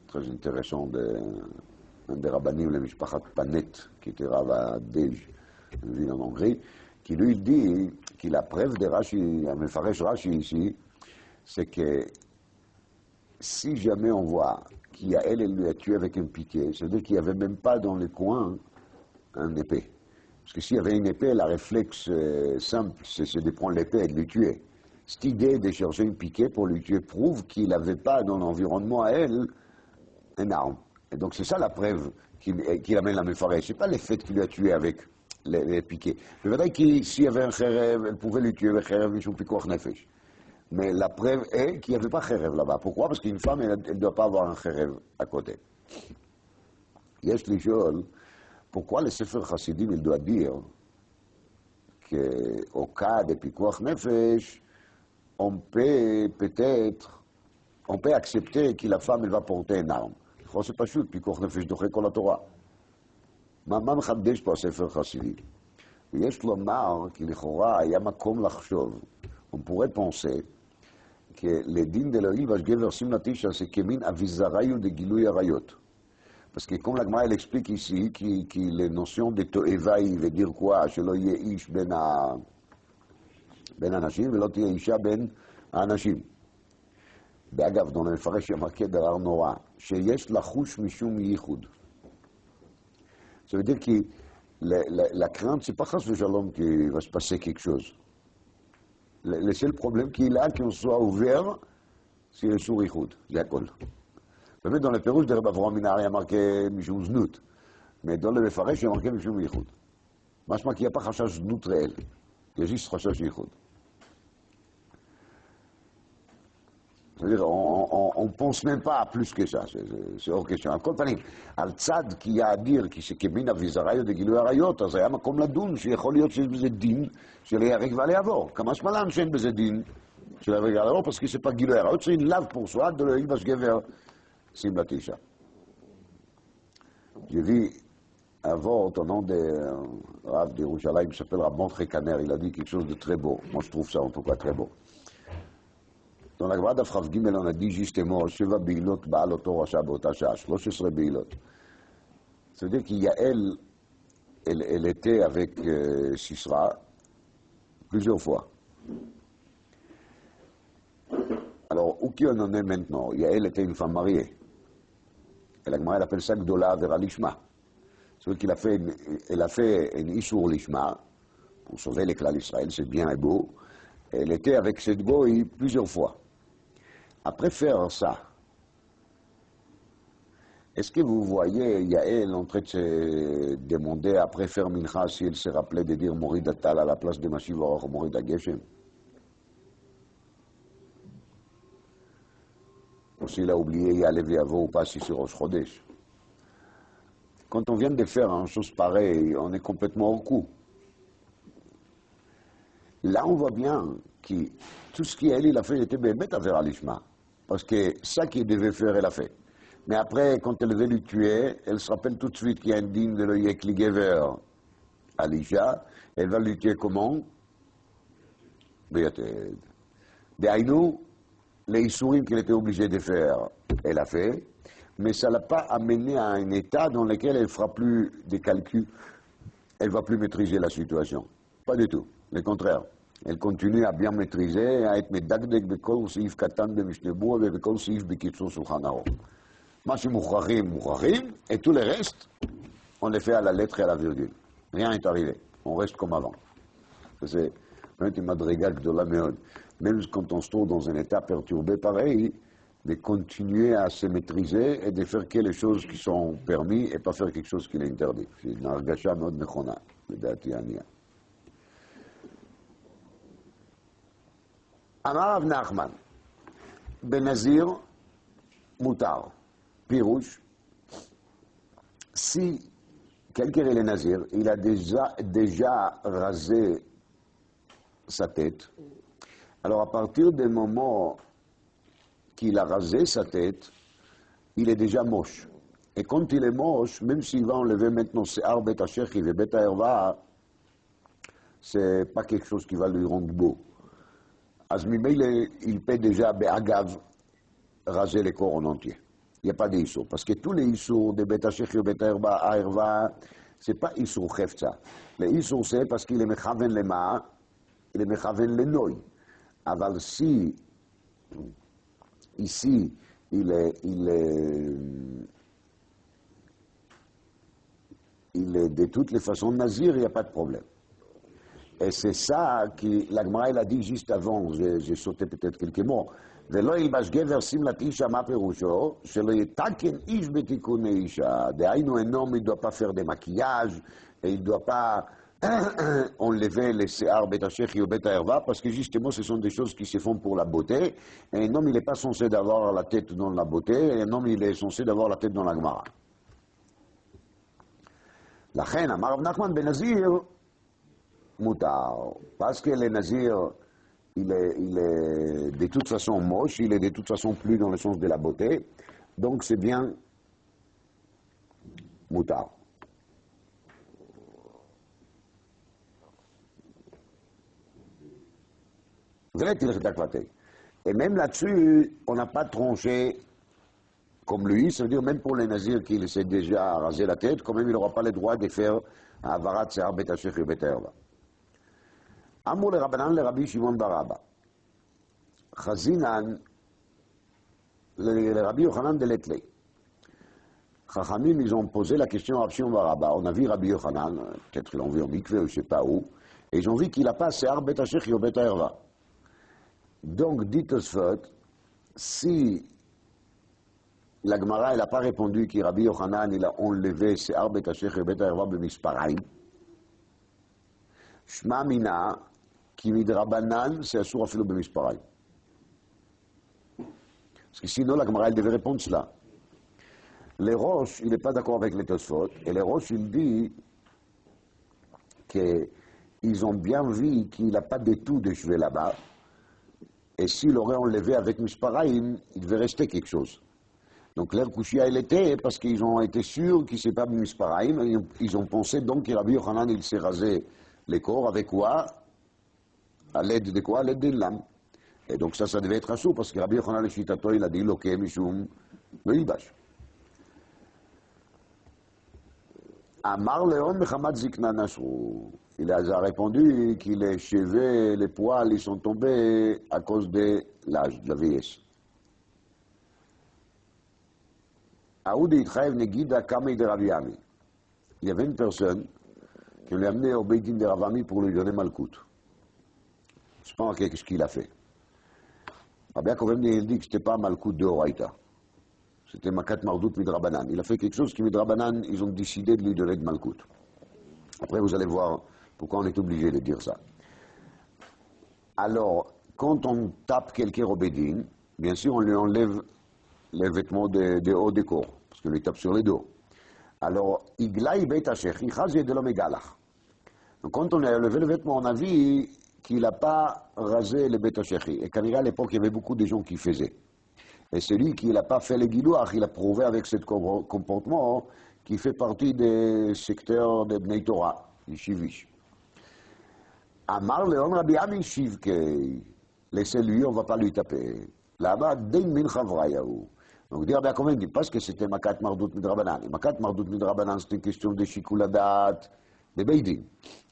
très intéressant, un des rabbanim, le Mishpachat Panet, qui était Rav à Dej, une ville en Hongrie, qui lui dit que la preuve de Rashi, à Mefaresh Rashi ici, c'est que si jamais on voit elle lui a tué avec un piquet, c'est-à-dire qu'il n'y avait même pas dans le coin un épée. Parce que s'il y avait une épée, la réflexe simple, c'est de prendre l'épée et de lui tuer. Cette idée de chercher une piquet pour lui tuer prouve qu'il n'avait pas dans l'environnement à elle une arme. Et donc c'est ça la preuve qui amène la Mefaresh. Ce n'est pas le fait qu'il lui a tué avec les piquets. Je veux dire que s'il y avait un kherev, elle pouvait lui tuer avec kherev, mishum pikuach nefesh. Mais la preuve est qu'il n'y avait pas kherev là-bas. Pourquoi? Parce qu'une femme, elle ne doit pas avoir un kherev à côté. Yesh li shol, pourquoi le Sefer Chassidim, il doit dire qu'au cas de pikuach nefesh, on peut accepter que la femme, elle va porter une arme. C'est pas chute, pikuach nefesh doche kol la-Torah. מה מחדש פה הספר חסידי? ויש לומר כי לכאורה היה מקום לחשוב, on pourrait penser que les dînes de l'Oïl Vashgever Simnatisha, c'est כמין אביזריו דגילוי עריות. Parce que comme la Gemara elle explique ici, que les notions de to'evaï veut dire quoi? שלא יהיה איש בין האנשים ולא תהיה אישה בין האנשים. ואגב, dans le מפרש המרקד דבר נורא, שיש לחוש משום ייחוד. Ça veut dire que la crainte, c'est pas grâce au shalom qu'il va se passer quelque chose. Le seul problème qu'il a, qu'on soit ouvert, c'est le sourichoud, c'est à col. Même dans le Pérouge de Rabbi Avraham Minari, il y a marqué Mishum Znout. Mais dans le Mefaresh, il y a marqué Mishum Yichud. Machma qu'il n'y a pas chachash Znout réel. Il y a juste chachash Yichud. C'est-à-dire, on ne pense même pas à plus que ça, c'est hors question. על כל פנים, על צד כי יאדיר, כי שכמין אביזריו דגילוי עריות, אז היה מקום לדון שיכול להיות שיש בזה דין של להיהרג ועל יעבור. כמה שמלן שאין בזה דין של להיהרג ועל יעבור, parce que c'est pas גילוי עריות, c'est une lave pour soi de l'Oïl Vashgever Simlatisha. J'ai vu avant, au nom de Rav d'Yerushalayim, qui s'appelle Rav Montre Kaner, il a dit quelque chose de très beau. Moi, je trouve ça en tout cas très beau. Dans la Gemara d'Afrav Gimel, on a dit justement, Sheva Beilot Baal Oto Rasha Bota Shah, 13 Beilot. Ça veut dire qu'il y a elle était avec Sisra plusieurs fois. Alors, où qui on en est maintenant? Elle était une femme mariée. Et la Gemara appelle ça Gdola Vera Lishma. C'est qu'il a fait, elle a fait un Issour Lishma pour sauver l'éclat d'Israël, c'est bien et beau. Elle était avec cette goï plusieurs fois. Après faire ça, est-ce que vous voyez Yael en train de se demander après faire Mincha si elle se rappelait de dire Morid Atal à la place de Mashiv Orach Morid Ageshem? Ou s'il a oublié Yalev Yavo ou pas si c'est Rosh Chodesh? Quand on vient de faire une chose pareille, on est complètement au coup. Là, on voit bien que tout ce qu'il a fait, il était bête à faire à l'Ishma. Parce que ça qu'il devait faire, elle a fait. Mais après, quand elle veut lui tuer, elle se rappelle tout de suite qu'il y a un digne de l'Oyekli Gever à l'Isha. Elle va lui tuer comment? D'aïnou, les Issourim qu'elle était obligée de faire, elle a fait. Mais ça ne l'a pas amené à un état dans lequel elle ne fera plus des calculs, elle ne va plus maîtriser la situation. Pas du tout, le contraire. Elle continue à bien maîtriser, à être medagdek bekol seif katan de Mishnebou et bekol seif bekitso Shulchan Aruch. Mashi mouchachim, et tout le reste, on les fait à la lettre et à la virgule. Rien n'est arrivé, on reste comme avant. C'est une madriga gdola meod. Même quand on se trouve dans un état perturbé pareil, de continuer à se maîtriser et de faire que les choses qui sont permises et pas faire quelque chose qui est interdit. C'est une argasha מאוד נכונה, לדעתי ענייה. אמר רב נחמן, בנזיר מותר, פירוש, si quelqu'un est le nazir, il a déjà rasé sa tête, alors à partir du moment qu'il a rasé sa tête, il est déjà moche. Et quand il est moche, même s'il va enlever maintenant ses arbet hachech et bet ha'erva, c'est pas quelque chose qui va lui rendre beau. Azmimei, il peut déjà, be'agav, raser les corps en entier. Il n'y a pas d'issour. Parce que tous les issours de bet hachech et bet ha'erva, c'est pas issour chefza. Le issour, c'est parce qu'il est mechaven le ma'a, il est mechaven le noi. Aval si ici, il est de toutes les façons nazir, il n'y a pas de problème. Et c'est ça que la Gemara a dit juste avant, j'ai sauté peut-être quelques mots. ולא ילבש גבר שמלת אישה, מה פירושו? שלא יתקן איש בתיקוני אישה. דהיינו, il ne doit pas faire des maquillages, et il ne doit pas enlever les séar betachech ou beta-herva, parce que justement ce sont des choses qui se font pour la beauté, et un homme il n'est pas censé d'avoir la tête dans la beauté, et un homme il est censé d'avoir la tête dans la Gemara. לכן אמר רב נחמן בנזיר מותר, parce que le nazir il est de toute façon moche, il est de toute façon plus dans le sens de la beauté, donc c'est bien moutar. Et même là-dessus, on n'a pas tranché comme lui, c'est-à-dire même pour les nazirs qui s'est déjà rasé la tête, quand même il n'aura pas le droit de faire un avarat se'ar betachech et beta-herva. Amou le Rabbanan le Rabbi Shimon bar Abba. Chazinan le Rabbi Yochanan de Letley. Chachamim, ils ont posé la question à Rabbi Shimon bar Abba. On a vu Rabbi Yochanan, peut-être ils l'ont vu au mikveh ou je ne sais pas où, et ils ont vu qu'il n'a pas se'ar betachech et beta-herva. Donc, dit Tosfot, si la Gemara n'a pas répondu que Rabbi Yochanan il a enlevé se'ar betachech et beta-herva b'misparaim, Shma mina, qui midrabanan, c'est assour afilo b'misparaim. Parce que sinon, la Gemara elle devait répondre cela. Les Roches, il n'est pas d'accord avec les Tosfot, et les Roches, il dit qu'ils ont bien vu qu'il n'a pas du tout de cheveux là-bas. Et s'il aurait enlevé avec Misparaim, il devait rester quelque chose. Donc l'air couchia il était parce qu'ils ont été sûrs qu'il ne s'est pas misparaïm. Ils ont pensé donc que Rabbi Yochanan il s'est rasé les corps avec quoi? À l'aide de quoi? À l'aide d'une lame. Et donc ça devait être assourd parce que Rabbi Yochanan le Shitato il a dit Loke Mishum Meilbash. Amar Leon Mechamat Zikna Nasru. Il a répondu que les cheveux, les poils, ils sont tombés à cause de l'âge, de la vieillesse. Aoudi Itchaev Negida Kamei de Rabbi Ami. Il y avait une personne qui l'a amené au Beidin de Ravami pour lui donner Malkout. Je sais pas ce qu'il a fait. Rabbi Yaakov il dit que ce n'était pas Malkout de Horaïta. C'était Makat Mardout Midrabanan. Il a fait quelque chose qui Midrabanan, ils ont décidé de lui donner de Malkout. Après, vous allez voir pourquoi on est obligé de dire ça. Alors, quand on tape quelqu'un au Bédine, bien sûr, on lui enlève les vêtements de haut du corps, parce qu'on lui tape sur les dos. Alors, Iglaï Beit Hashech, Ichazi de l'homme égalach. Donc, quand on a levé le vêtement, on a vu qu'il n'a pas rasé le Beit Hashech. Et qu'à l'époque, il y avait beaucoup de gens qui faisaient. Et celui qui n'a pas fait le guidouach, il a prouvé avec ce comportement qui fait partie des secteurs de Bnei Torah, du Shivish. Amar Leon Rabbi Ami Shivkei, laissez-lui, on ne va pas lui taper. Là-bas, Dein Min Chavrayahu. Donc, dire bien quand même, parce que c'était Makat Mardout Midrabanan. Et Makat Mardout Midrabanan, c'est une question de Shikuladat, de Beidin.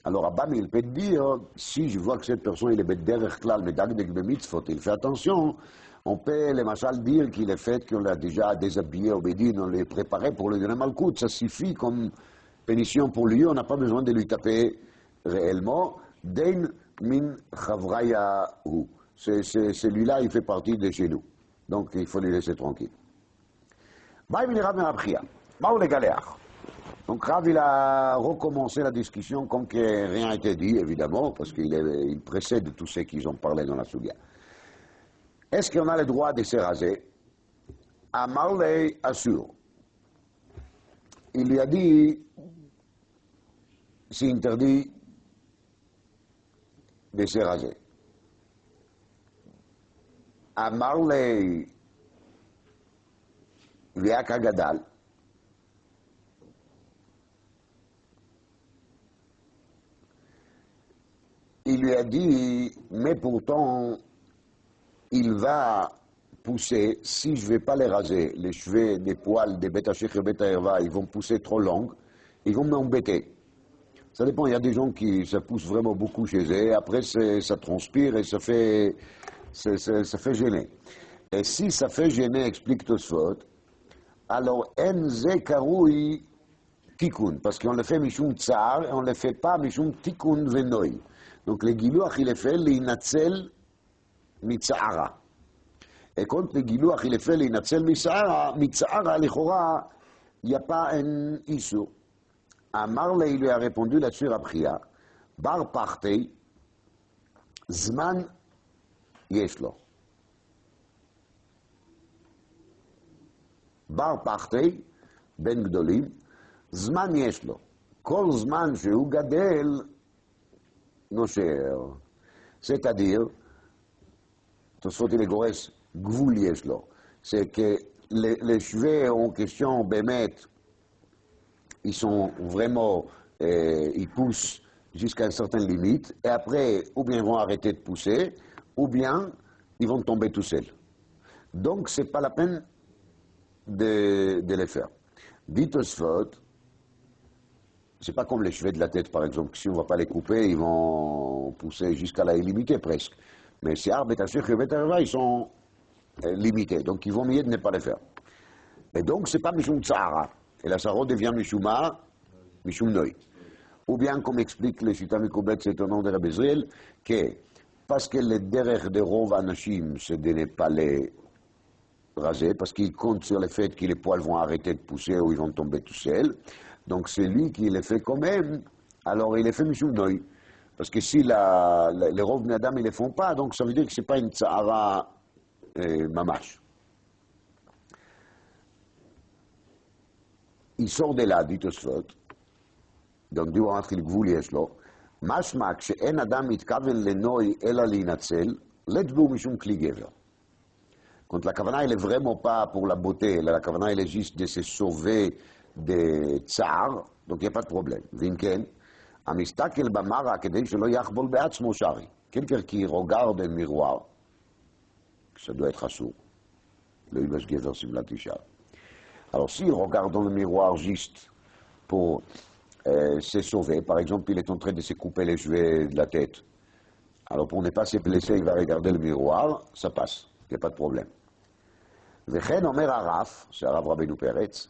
Alors, Abam, il peut dire, si je vois que cette personne, il est derrière Klal, mais d'Agdek Bemitzvot, il fait attention. On peut, les machal, dire qu'il est fait qu'on l'a déjà déshabillé au Bédine, on l'a préparé pour lui donner Malkout. Ça suffit comme pénition pour lui, on n'a pas besoin de lui taper réellement. Dein min chavrayahu. Celui-là, il fait partie de chez nous. Donc, il faut les laisser tranquilles. Baïm il Rav Merabchia. Baou les galéach. Donc, Rav, il a recommencé la discussion comme que rien n'a été dit, évidemment, parce qu'il précède tous ceux qui ont parlé dans la Soudia. Est-ce qu'on a le droit de se raser? Amarley assure. Il lui a dit, c'est interdit de se raser. Amarley Viaka Gadal. Il lui a dit, mais pourtant, il va pousser, si je ne vais pas les raser, les cheveux, les poils des Beta Sheikh et Beta Herva, ils vont pousser trop longs, ils vont m'embêter. Ça dépend, il y a des gens qui, ça pousse vraiment beaucoup chez eux, après ça transpire et ça fait gêner. Et si ça fait gêner, explique Tosfot, alors Enze Karoui Tikkun, parce qu'on le fait Mishum Tsar, et on ne le fait pas Mishum Tikkun Venoi. Donc le Gilouach, il est fait l'Inatzel Mitzahara. Et quand le Gilouach, il est fait l'Inatzel Mitzahara, l'Ichora, il n'y a pas un issue. Amarle, il lui a répondu là-dessus à Priya, Bar Partei, Zman Yeshlo. Bar Partei, Ben Gdolim, Zman Yeshlo. Kol Zman שהוא גדל, נושר. C'est-à-dire, Tosfot il est Gores, Gvul Yeshlo. C'est que les cheveux en question, Bémet, ils sont vraiment, ils poussent jusqu'à une certaine limite, et après, ou bien ils vont arrêter de pousser, ou bien ils vont tomber tout seuls. Donc, ce n'est pas la peine de les faire. Dit Tosfot, c'est pas comme les cheveux de la tête, par exemple, que si on ne va pas les couper, ils vont pousser jusqu'à la illimitée presque. Mais ces arbres, ils sont limités, donc il vaut mieux de ne pas les faire. Et donc, ce n'est pas Mishum Tsahara. Et la Sarah devient Mishuma, Mishum Noi. Ou bien, comme explique le Shita Mikobet, c'est au nom de Rabbi Israël, que parce que le derrière de Rov Anashim, c'est de ne pas les raser, parce qu'ils comptent sur le fait que les poils vont arrêter de pousser ou ils vont tomber tout seuls. Donc, c'est lui qui les fait quand même, alors il les fait Mishum Noi. Parce que si les Rov Nadam, ils ne les font pas, donc ça veut dire que ce n'est pas une Tsahara Mamash. Il sort de là, dit Tosfot, donc du rentrer le gvul yeshlo, משמע כשאין אדם מתכוון לנוי אלא להינצל, לטבו משום כלי גבר. Quand la kavana, elle est vraiment pas pour la beauté, la kavana, elle est juste de se sauver des tsar, donc il n'y a pas de problème. Vinken, amistakel bamara, kedei shelo yachbol be'atzmo shari. Quelqu'un qui regarde un miroir, ça doit être assourd. Le Ibas Gever Simlat Isha. Alors, s'il regarde dans le miroir juste pour se sauver, par exemple, il est en train de se couper les cheveux de la tête, alors pour ne pas se blesser, il va regarder le miroir, ça passe, il n'y a pas de problème. וכן אומר הרב, שהרב רבינו פרץ,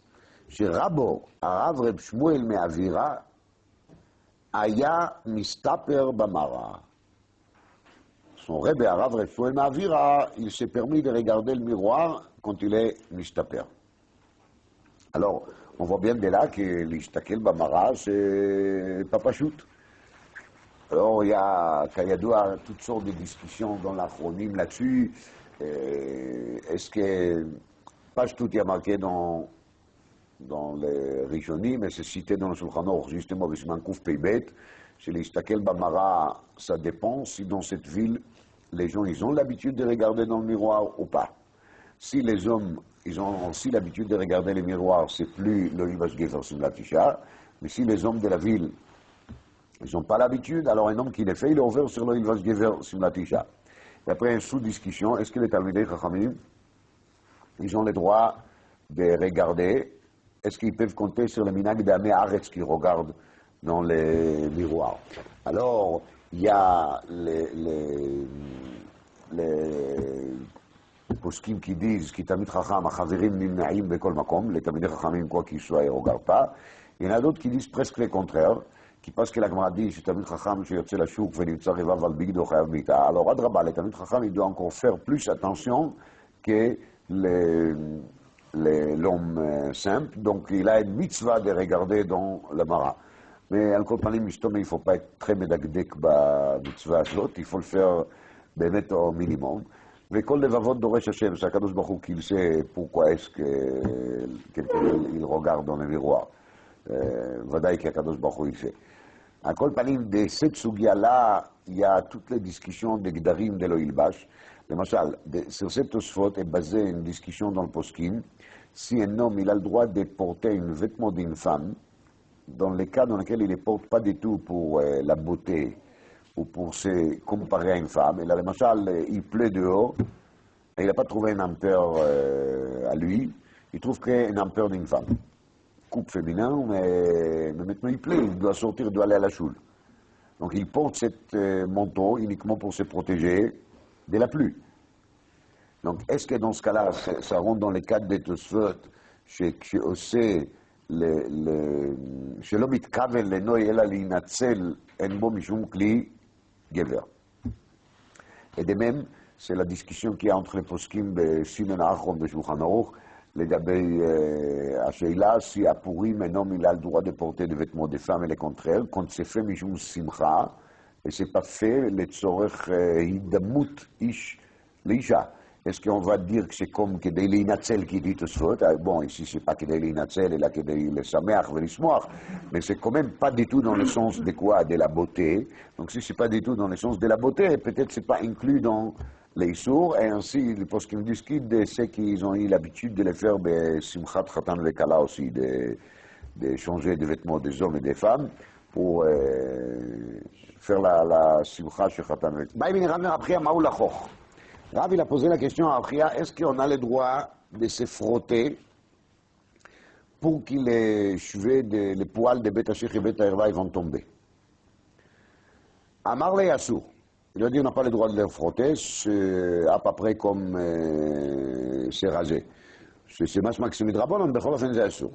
שרבו, הרב רב שמואל מאווירה, היה מסתפר במראה. Son rebbe, הרב רב שמואל מאווירה, il s'est permis de regarder le miroir quand il est mistaper. Alors, on voit bien de là que l'ishtakel bamara, c'est pas pachout. Alors, il y a, Kayadua, toutes sortes de discussions dans l'acronyme là-dessus. Est-ce que, pas tout est marqué dans les Rishonim, mais c'est cité dans le Shulchan Aruch, justement, Bismankouf Peibet, chez l'ishtakel bamara, ça dépend si dans cette ville, les gens, ils ont l'habitude de regarder dans le miroir ou pas. Si les hommes, ils ont aussi l'habitude de regarder les miroirs, c'est plus le Ibas Gever Simlat Isha, mais si les hommes de la ville, ils n'ont pas l'habitude, alors un homme qui les fait, il est ouvert sur le Ibas Gever Simlat Isha. Et après, une sous-discussion, est-ce que les Talmidei Chachamim, ils ont le droit de regarder, est-ce qu'ils peuvent compter sur le minag d'Amé Aretz qui regardent dans les miroirs? Alors, il y a les poskim qui disent qui Tamid Chacham, Achaverim Nimnaim Bekol Makom, les Talmidei Chachamim, quoi qu'ils soient, ils ne regardent pas. Il y en a d'autres qui disent presque le contraire, qui pensent que la Gemara dit, שתלמיד חכם שיוצא לשוק ונמצא רבב על בגדו חייב מיתה. Alors, אדרבה, le תלמיד חכם, il doit encore faire plus attention que l'homme simple, donc il a une mitzvah de regarder dans la mara. Mais על כל פנים, il ne faut pas être très médagdek במצווה הזאת, il faut le faire באמת au minimum. וכל לבבות דורש השם, שהקדוש ברוך הוא qu'il sait pourquoi est-ce que quelqu'un il regarde dans le miroir. ודאי כי הקדוש ברוך הוא il sait. À kol panim, de cette sugia-là, il y a toutes les discussions des Gdarim de l'Oilbash. Lemaçal, sur cette Tosfot est basée une discussion dans le Poskim. Si un homme il a le droit de porter un vêtement d'une femme, dans les cas dans lesquels il ne les porte pas du tout pour la beauté ou pour se comparer à une femme, et là, lemaçal, il pleut dehors, et il n'a pas trouvé un ampère à lui, il trouve qu'un ampère d'une femme. Couple féminin, mais maintenant il plaît, il doit sortir, il doit aller à la choule. Donc il porte cet manteau uniquement pour se protéger de la pluie. Donc est-ce que dans ce cas-là, ça rentre dans les cadres des Tosfot, chez Osé, שלא מתכוון לנוי אלא להינצל אין בו משום כלי גבר. Et de même, c'est la discussion qu'il y a entre les poskim de Simen Achron de Shulchan Aruch, לגבי השאלה, si à Purim, un homme il a le droit de porter des vêtements de femmes et le contraire, quand c'est fait משום שמחה, et c'est pas fait לצורך הידמות איש לאישה. Est-ce qu'on va dire que c'est comme כדי להינצל qui dit Tosfot? Bon, ici c'est pas כדי להינצל, אלא כדי לשמח ולשמוח, mais c'est quand même pas du tout dans le sens de quoi? De la beauté. Donc si c'est pas du tout dans le sens de la beauté, peut-être c'est pas inclus dans les sourds, et ainsi, parce qu'ils discutent de ceux qui ont eu l'habitude de le faire, Simchat Khatan Vekala aussi, de changer de vêtements des hommes et des femmes, pour faire la Simchat chez Khatan Vekala. Après, Maou Lachoch. Rav, il a posé la question à Achia, est-ce qu'on a le droit de se frotter pour que les cheveux, les poils de Beth Hashech et Beth Herva vont tomber? Amar le Yassou. Il a dit on n'a pas le droit de les frotter, c'est à peu près comme c'est rasé. C'est masma que c'est midrabon, on bechol ofen c'est assour.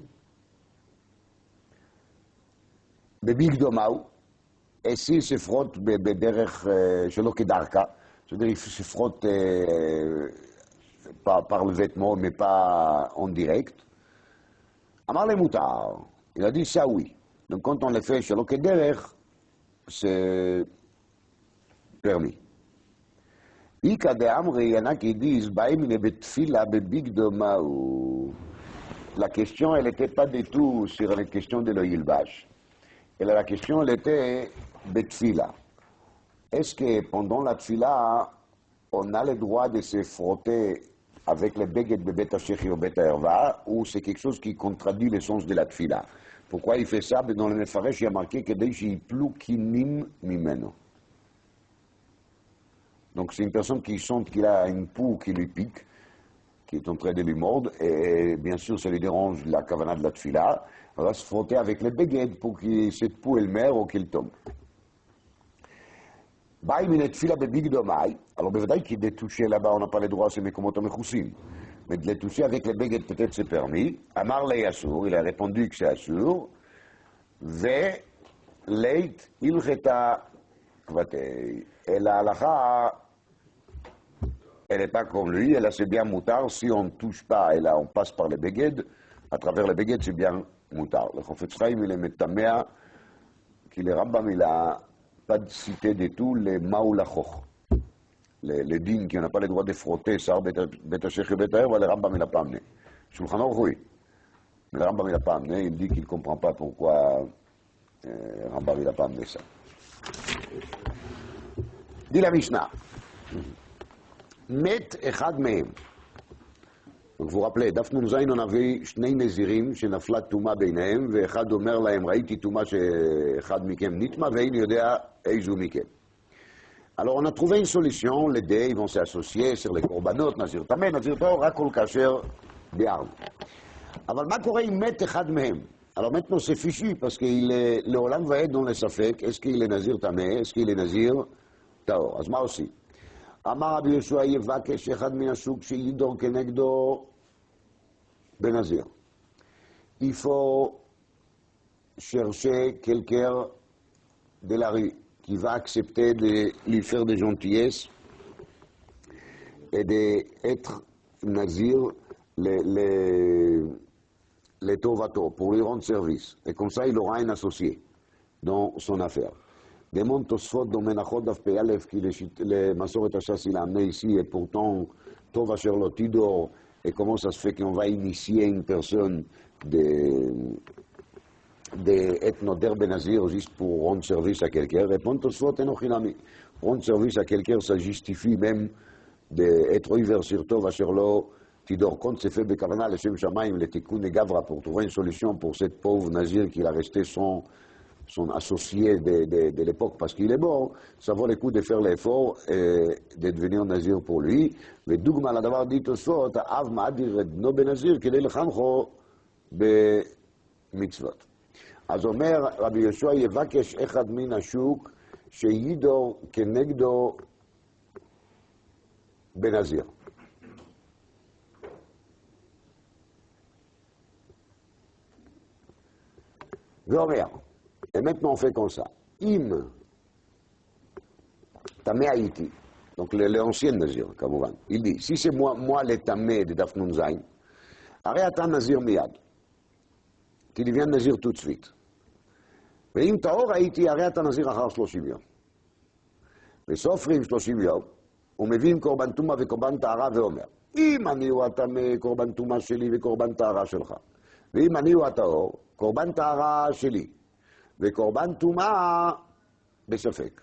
Bebig domaou, et s'il se frotte bederech shelo kedarka, c'est-à-dire il se frotte par le vêtement, mais pas en direct. Amar le mutar, il a dit ça oui. Donc quand on le fait shelo kederech, c'est permis. Ika de Amri, il y en a qui disent, la question, elle n'était pas du tout sur la question de l'Oyilbash. Et la question, elle était betfila. Est-ce que pendant la tfila, on a le droit de se frotter avec les beged de Bet Shechi ou Bet Herva, ou c'est quelque chose qui contradit le sens de la tfila. Pourquoi il fait ça? Dans le Mefaresh, il y a marqué que Deishi Plou Kinim Mimeno. Donc c'est une personne qui sent qu'il a une poux qui lui pique, qui est en train de lui mordre, et bien sûr ça lui dérange la kavana de la tfila, on va se frotter avec les beged pour que cette poux elle meure ou qu'elle tombe. Baï minet tfila bebig domai, alors bevadaï qui est touché là-bas, on n'a pas le droit à ces mekomoto mechoussim, mais de les toucher avec les beged peut-être c'est permis. Amar lei asur, il a répondu que c'est asur, ve leit ilcheta kvatei, et la halacha, elle n'est pas comme lui, elle a c'est bien moutard, si on ne touche pas, et là on passe par les beged, à travers les beged c'est bien moutard. Le Chofetz Chaim il est metamea, qu'il est Rambam, il a pas cité du tout les maoulachoch, les dignes qui n'ont pas le droit de frotter, ça, Bet Shechi et Bet Herva, le Rambam il n'a pas amené. Shulchan Aruch oui, mais le Rambam il n'a pas amené, il dit qu'il ne comprend pas pourquoi Rambam il n'a pas amené ça. Dit la Mishnah. Met echad mehem. Donc vous vous rappelez, דף נ"ז on avait שני נזירים שנפלה טומאה ביניהם, ואחד אומר להם, ראיתי טומאה שאחד מכם נטמא, ואיני יודע איזו מכם. Alors on a trouvé une solution, les deux ils vont s'associer sur les korbanot, nazir tameh, nazir tahor, הכול כאשר ביערנו. אבל מה קורה אם מת אחד מהם? Alors maintenant c'est fichu, parce qu'il est, לעולם ועד dans le ספק, est-ce qu'il est nazir tameh, est-ce qu'il est nazir tahor? אז מה עושים? אמר רבי יהושע יבקש אחד מן הסוג שידור כנגדו בנזיר. Il faut chercher quelqu'un de la rue qui va accepter de lui faire des gentillesses et d'être nazir les tovato pour lui rendre service. Et comme ça il aura un associé dans son affaire. Demande Tosfot dans Menachot Daf Pei Aleph qui le Masoret Hashas il a amené ici et pourtant Tov Asher Lo Tidor, et comment ça se fait qu'on va initier une personne d'être noder benazir juste pour rendre service à quelqu'un? Répond Tosfot Enochinami. Rendre service à quelqu'un ça justifie même d'être ouvert sur Tov Asher Lo Tidor. Quand c'est fait Bekavana le Shem Shamayim le Tikkun et Gavra pour trouver une solution pour cette pauvre nazir qui a resté son associé de l'époque parce qu'il est mort, ça vaut le coup de faire l'effort et de devenir nazir pour lui. ודוגמה לדבר dit תוספות, האב מאדיר את בנו בנזיר כדי לחנכו במצוות. אז אומר רבי יהושע יבקש אחד מן השוק שידור כנגדו בנזיר. ואומר, et maintenant on fait comme ça. Im Tameh Haïti, donc l'ancien Nazir, כמובן. Il dit, si c'est moi le Tameh de Daf Nun Zayin, הרי אתה נזיר מיד. Tu deviens נזיר tout de suite. ואם טהור הייתי, הרי אתה נזיר אחר 30 יום. וסופרים 30 יום, ומביאים קורבן טומאה וקורבן טהרה ואומר, אם אני הוא הטמא, קורבן טומאה שלי וקורבן טהרה שלך. ואם אני הוא הטהור, קורבן טהרה שלי. וקורבן טומאה בספק.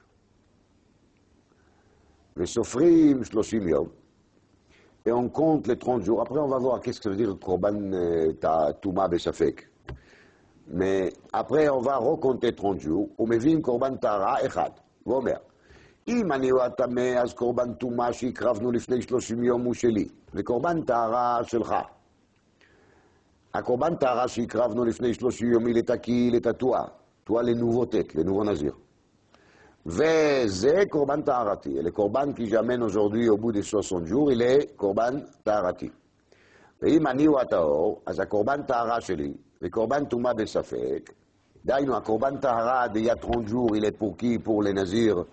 וסופרים 30 יום, et on compte les 30 jours. Après, on va voir qu'est-ce que ça veut dire korban טומאה בספק. Mais après, on va recompter 30 jours, ומביאים קורבן טהרה אחד, ואומר, אם אני הוא הטמא, אז קורבן טומאה שהקרבנו לפני 30 יום הוא שלי, וקורבן טהרה שלך. הקורבן טהרה שהקרבנו לפני 30 יום, il est acquis, il est à toi. Toi, les nouveaux têtes, les nouveaux nazirs. וזה קורבן טהרתי. Le קורבן qui j'amène aujourd'hui au bout de 60 jours, il est קורבן טהרתי. ואם אני הוא הטהור, אז הקורבן טהרה שלי, וקורבן טומאה בספק, דהיינו, הקורבן טהרה d'il y a 30 jours, il est pour qui? Pour les nazirs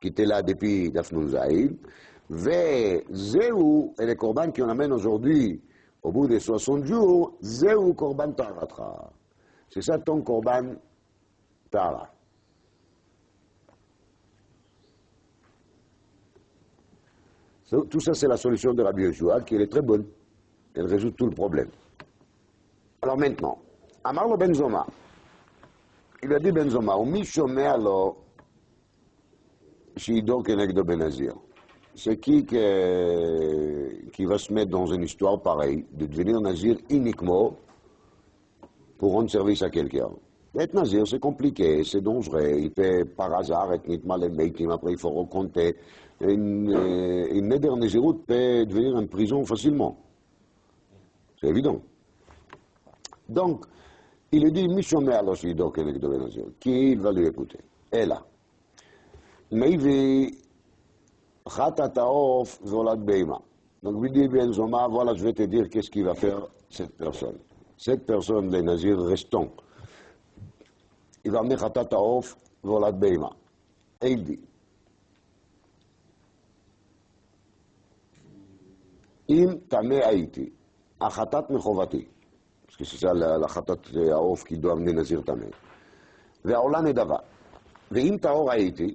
qui étaient là depuis דף נ"ז, וזהו, et le קורבן qu'on amène aujourd'hui au bout de 60 jours, זהו קורבן טהרתך. C'est ça ton קורבן טהרה. Tout ça, c'est la solution de Rabbi Yehoshua, qui est très bonne. Elle résout tout le problème. Alors maintenant, Amar lo Ben Zoma, il lui a dit Ben Zoma, ומי שומע לו שידור כנגדו בנזיר. c'est qui va se mettre dans une histoire pareille, de devenir nazir uniquement pour rendre service à quelqu'un? Être nazir, c'est compliqué, c'est dangereux. Il peut par hasard être nitma les meitim, après il faut recompter. Une neder nazirut peut devenir une prison facilement. C'est évident. Donc, il lui dit, Mishomé alors Shido Kenek de Nazir, qui il va lui écouter. Et là, Meivi Khatataof Zolad Beima. Donc, lui dit Benzoma, voilà, je vais te dire qu'est-ce qu'il va faire cette personne. Cette personne, les nazirs restants, il va amener Khatataof Zolad Beima. Et il dit, Im Tameh Haïti, Achatat Mechovati. Parce que c'est ça la Khatat Aof qui doit amener Nazir Tameh. והעולם נדבה. ואם טהור הייתי,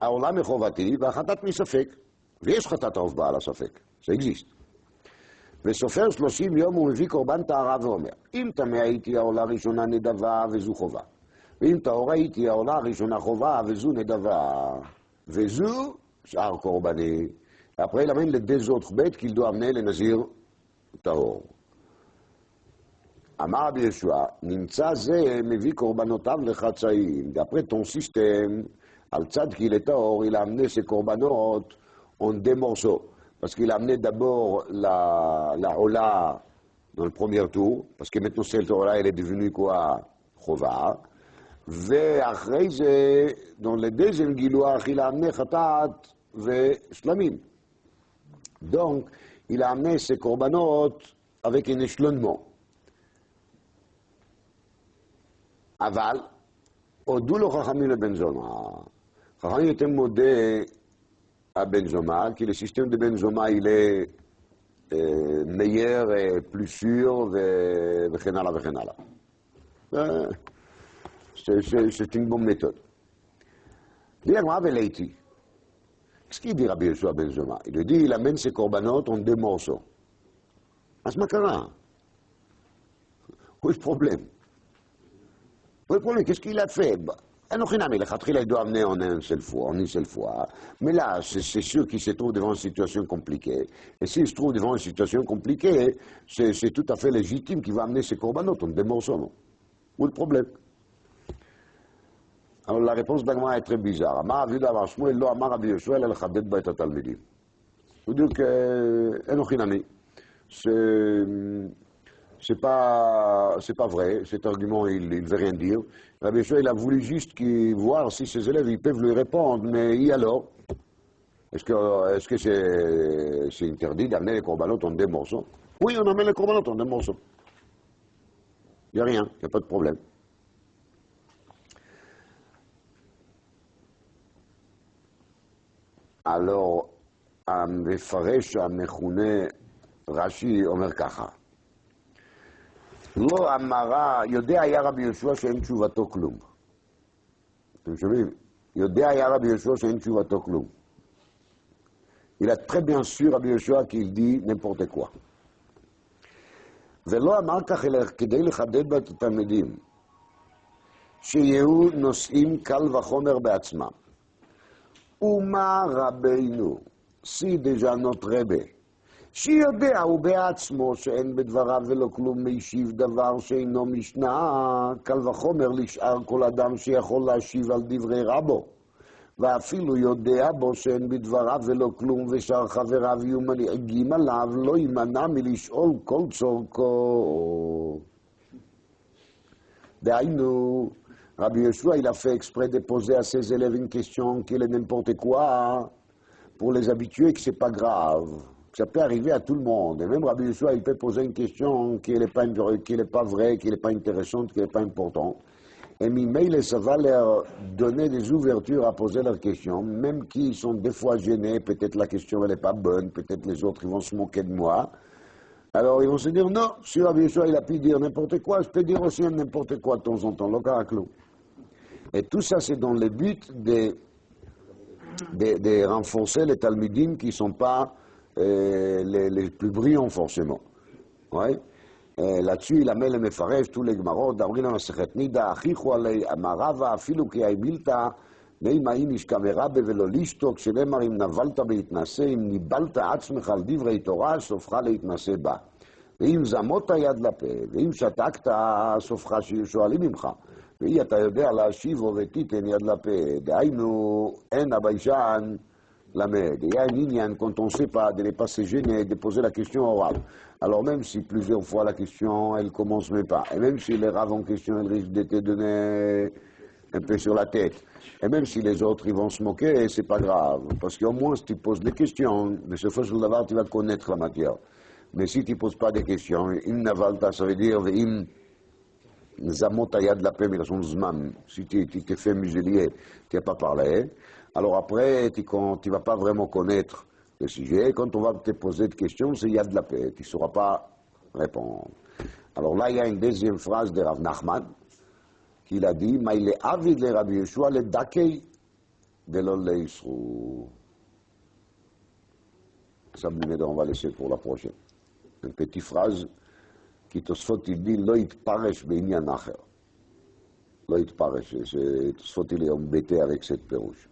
העולם מחובתי והחטאת מספק. ויש חטאת העוף בעל הספק, זה אקזיסט. וסופר 30 יום הוא מביא קורבן טהרה ואומר, אם טמא הייתי העולה הראשונה נדבה וזו חובה. ואם טהור הייתי העולה הראשונה חובה וזו נדבה. וזו שאר קורבני. Après, il amène les deux autres bêtes qu'il doit amener les nazirs tahor. אמר רבי יהושע, נמצא זה מביא קורבנותיו לחצאים. D'après ton système, על צד qu'il est tahor, il a amené ses corbanotes en deux morceaux. Parce qu'il a amené d'abord la hola dans le premier tour, parce que maintenant cette hola, elle est devenue quoi? Chova. ואחרי זה, dans le deuxième גילוח, il a amené חטאת ושלמים. Donc, il a amené ses corbanotes avec un échelonnement. אבל, הודו לו חכמים לבן זומא. חכמים יותר מודה הבן זומא, כי le système de בן זומא il est meilleur et plus sûr, וכן הלאה וכן הלאה. C'est une bonne méthode. Dit l'Agmara Veleiti. Qu'est-ce qu'il dit Rabbi Yeshua ben Zoma? Il lui dit, il amène ses corbanotes en deux morceaux. As makara. Où est le problème? Où est le problème? Qu'est-ce qu'il a fait? Il doit amener en une seule fois. Mais là, c'est sûr qu'il se trouve devant une situation compliquée. Et s'il se trouve devant une situation compliquée, c'est tout à fait légitime qu'il va amener ses corbanotes en deux morceaux. Non? Où est le problème? Alors la réponse d'Agmara est très bizarre. Amar Avihuda Amar Shmuel lo Amar Rabbi Yoshua ela lechaded ba et hatalmidim. Il veut dire que Enochinami, c'est pas vrai. Cet argument il ne veut rien dire. Rabbi Yoshua il a voulu juste voir si ses élèves ils peuvent lui répondre. Mais et alors? Est-ce que c'est interdit d'amener les corbanotes en deux morceaux? Oui, on amène les corbanotes en deux morceaux. Il n'y a rien, il n'y a pas de problème. Alors, המפרש המכונה רש"י אומר ככה, לא אמרה, יודע היה רבי יהושע שאין תשובתו כלום. אתם שומעים? יודע היה רבי יהושע שאין תשובתו כלום. Il a très bien su רבי יהושע qu'il dit n'importe quoi. ולא אמר כך אלא כדי לחדד בה את התלמידים, שיהיו נושאים קל וחומר בעצמם. ומה רבינו, si déjà notre רבה, שיודע הוא בעצמו שאין בדבריו ולא כלום משיב דבר שאינו משנה, קל וחומר לשאר כל אדם שיכול להשיב על דברי רבו, ואפילו יודע בו שאין בדבריו ולא כלום ושאר חבריו יהיו מנהיגים עליו, לא יימנע מלשאול כל צורכו. דהיינו, Rabbi Yeshua, il a fait exprès de poser à ses élèves une question qui est n'importe quoi, pour les habituer que c'est pas grave, que ça peut arriver à tout le monde. Et même Rabbi Yeshua, il peut poser une question qui n'est pas vraie, qui n'est pas intéressante, qui n'est pas importante. Et Mimeil, ça va leur donner des ouvertures à poser leurs questions, même qui sont des fois gênés, peut-être la question elle n'est pas bonne, peut-être les autres ils vont se moquer de moi. Alors ils vont se dire, non, si Rabbi Yeshua il a pu dire n'importe quoi, je peux dire aussi n'importe quoi de temps en temps, le caraclou. Et tout ça c'est dans le but de renforcer les talmidim qui ne sont pas les plus brillants forcément. Ouais. Là-dessus il amène le mefaresh, tous les gmarot, d'Avrina Masechet Nida, Achichu Alei, Amarava, Afilu Ki Aimilta, ואם האם נשכמרה ולא לשתוק, שנאמר אם נבלת בהתנשא, אם ניבלת עצמך על דברי תורה, סופך להתנשא בה. ואם זמות יד לפה, ואם שתקת, סופך שואלים ממך. ואי אתה יודע להשיבו ותיתן יד לפה. דהיינו, אין הביישן למד. Il y a un inyan quand on ne sait pas, de ne pas se gêner, de poser la question au Rav. Alors même si plusieurs fois la question, elle commence même pas. Et même si les Rav en question, elle risque de te donner un peu sur la tête. Et même si les autres, ils vont se moquer, c'est pas grave. Parce qu'au moins, si tu poses des questions, de ce fait, d'abord, tu vas connaître la matière. Mais si tu ne poses pas des questions, im navalta, ça veut dire, im zamota yad la paix, mais zman. Si tu te fais muselier, tu n'as pas parlé. Alors après, tu ne vas pas vraiment connaître le sujet. Quand on va te poser des questions, c'est yad la paix. Tu ne sauras pas répondre. Alors là, il y a une deuxième phrase de Rav Nachman, qu'il a dit, mais il est avid le Rabbi Yeshua le dakei de l'ol Yisrou. Ça, on va laisser pour la prochaine. Une petite phrase qui Tosfot il dit, lo yitparesh be'inyan acher. Lo yitparesh. Tosfot il est embêté avec cette pérouche.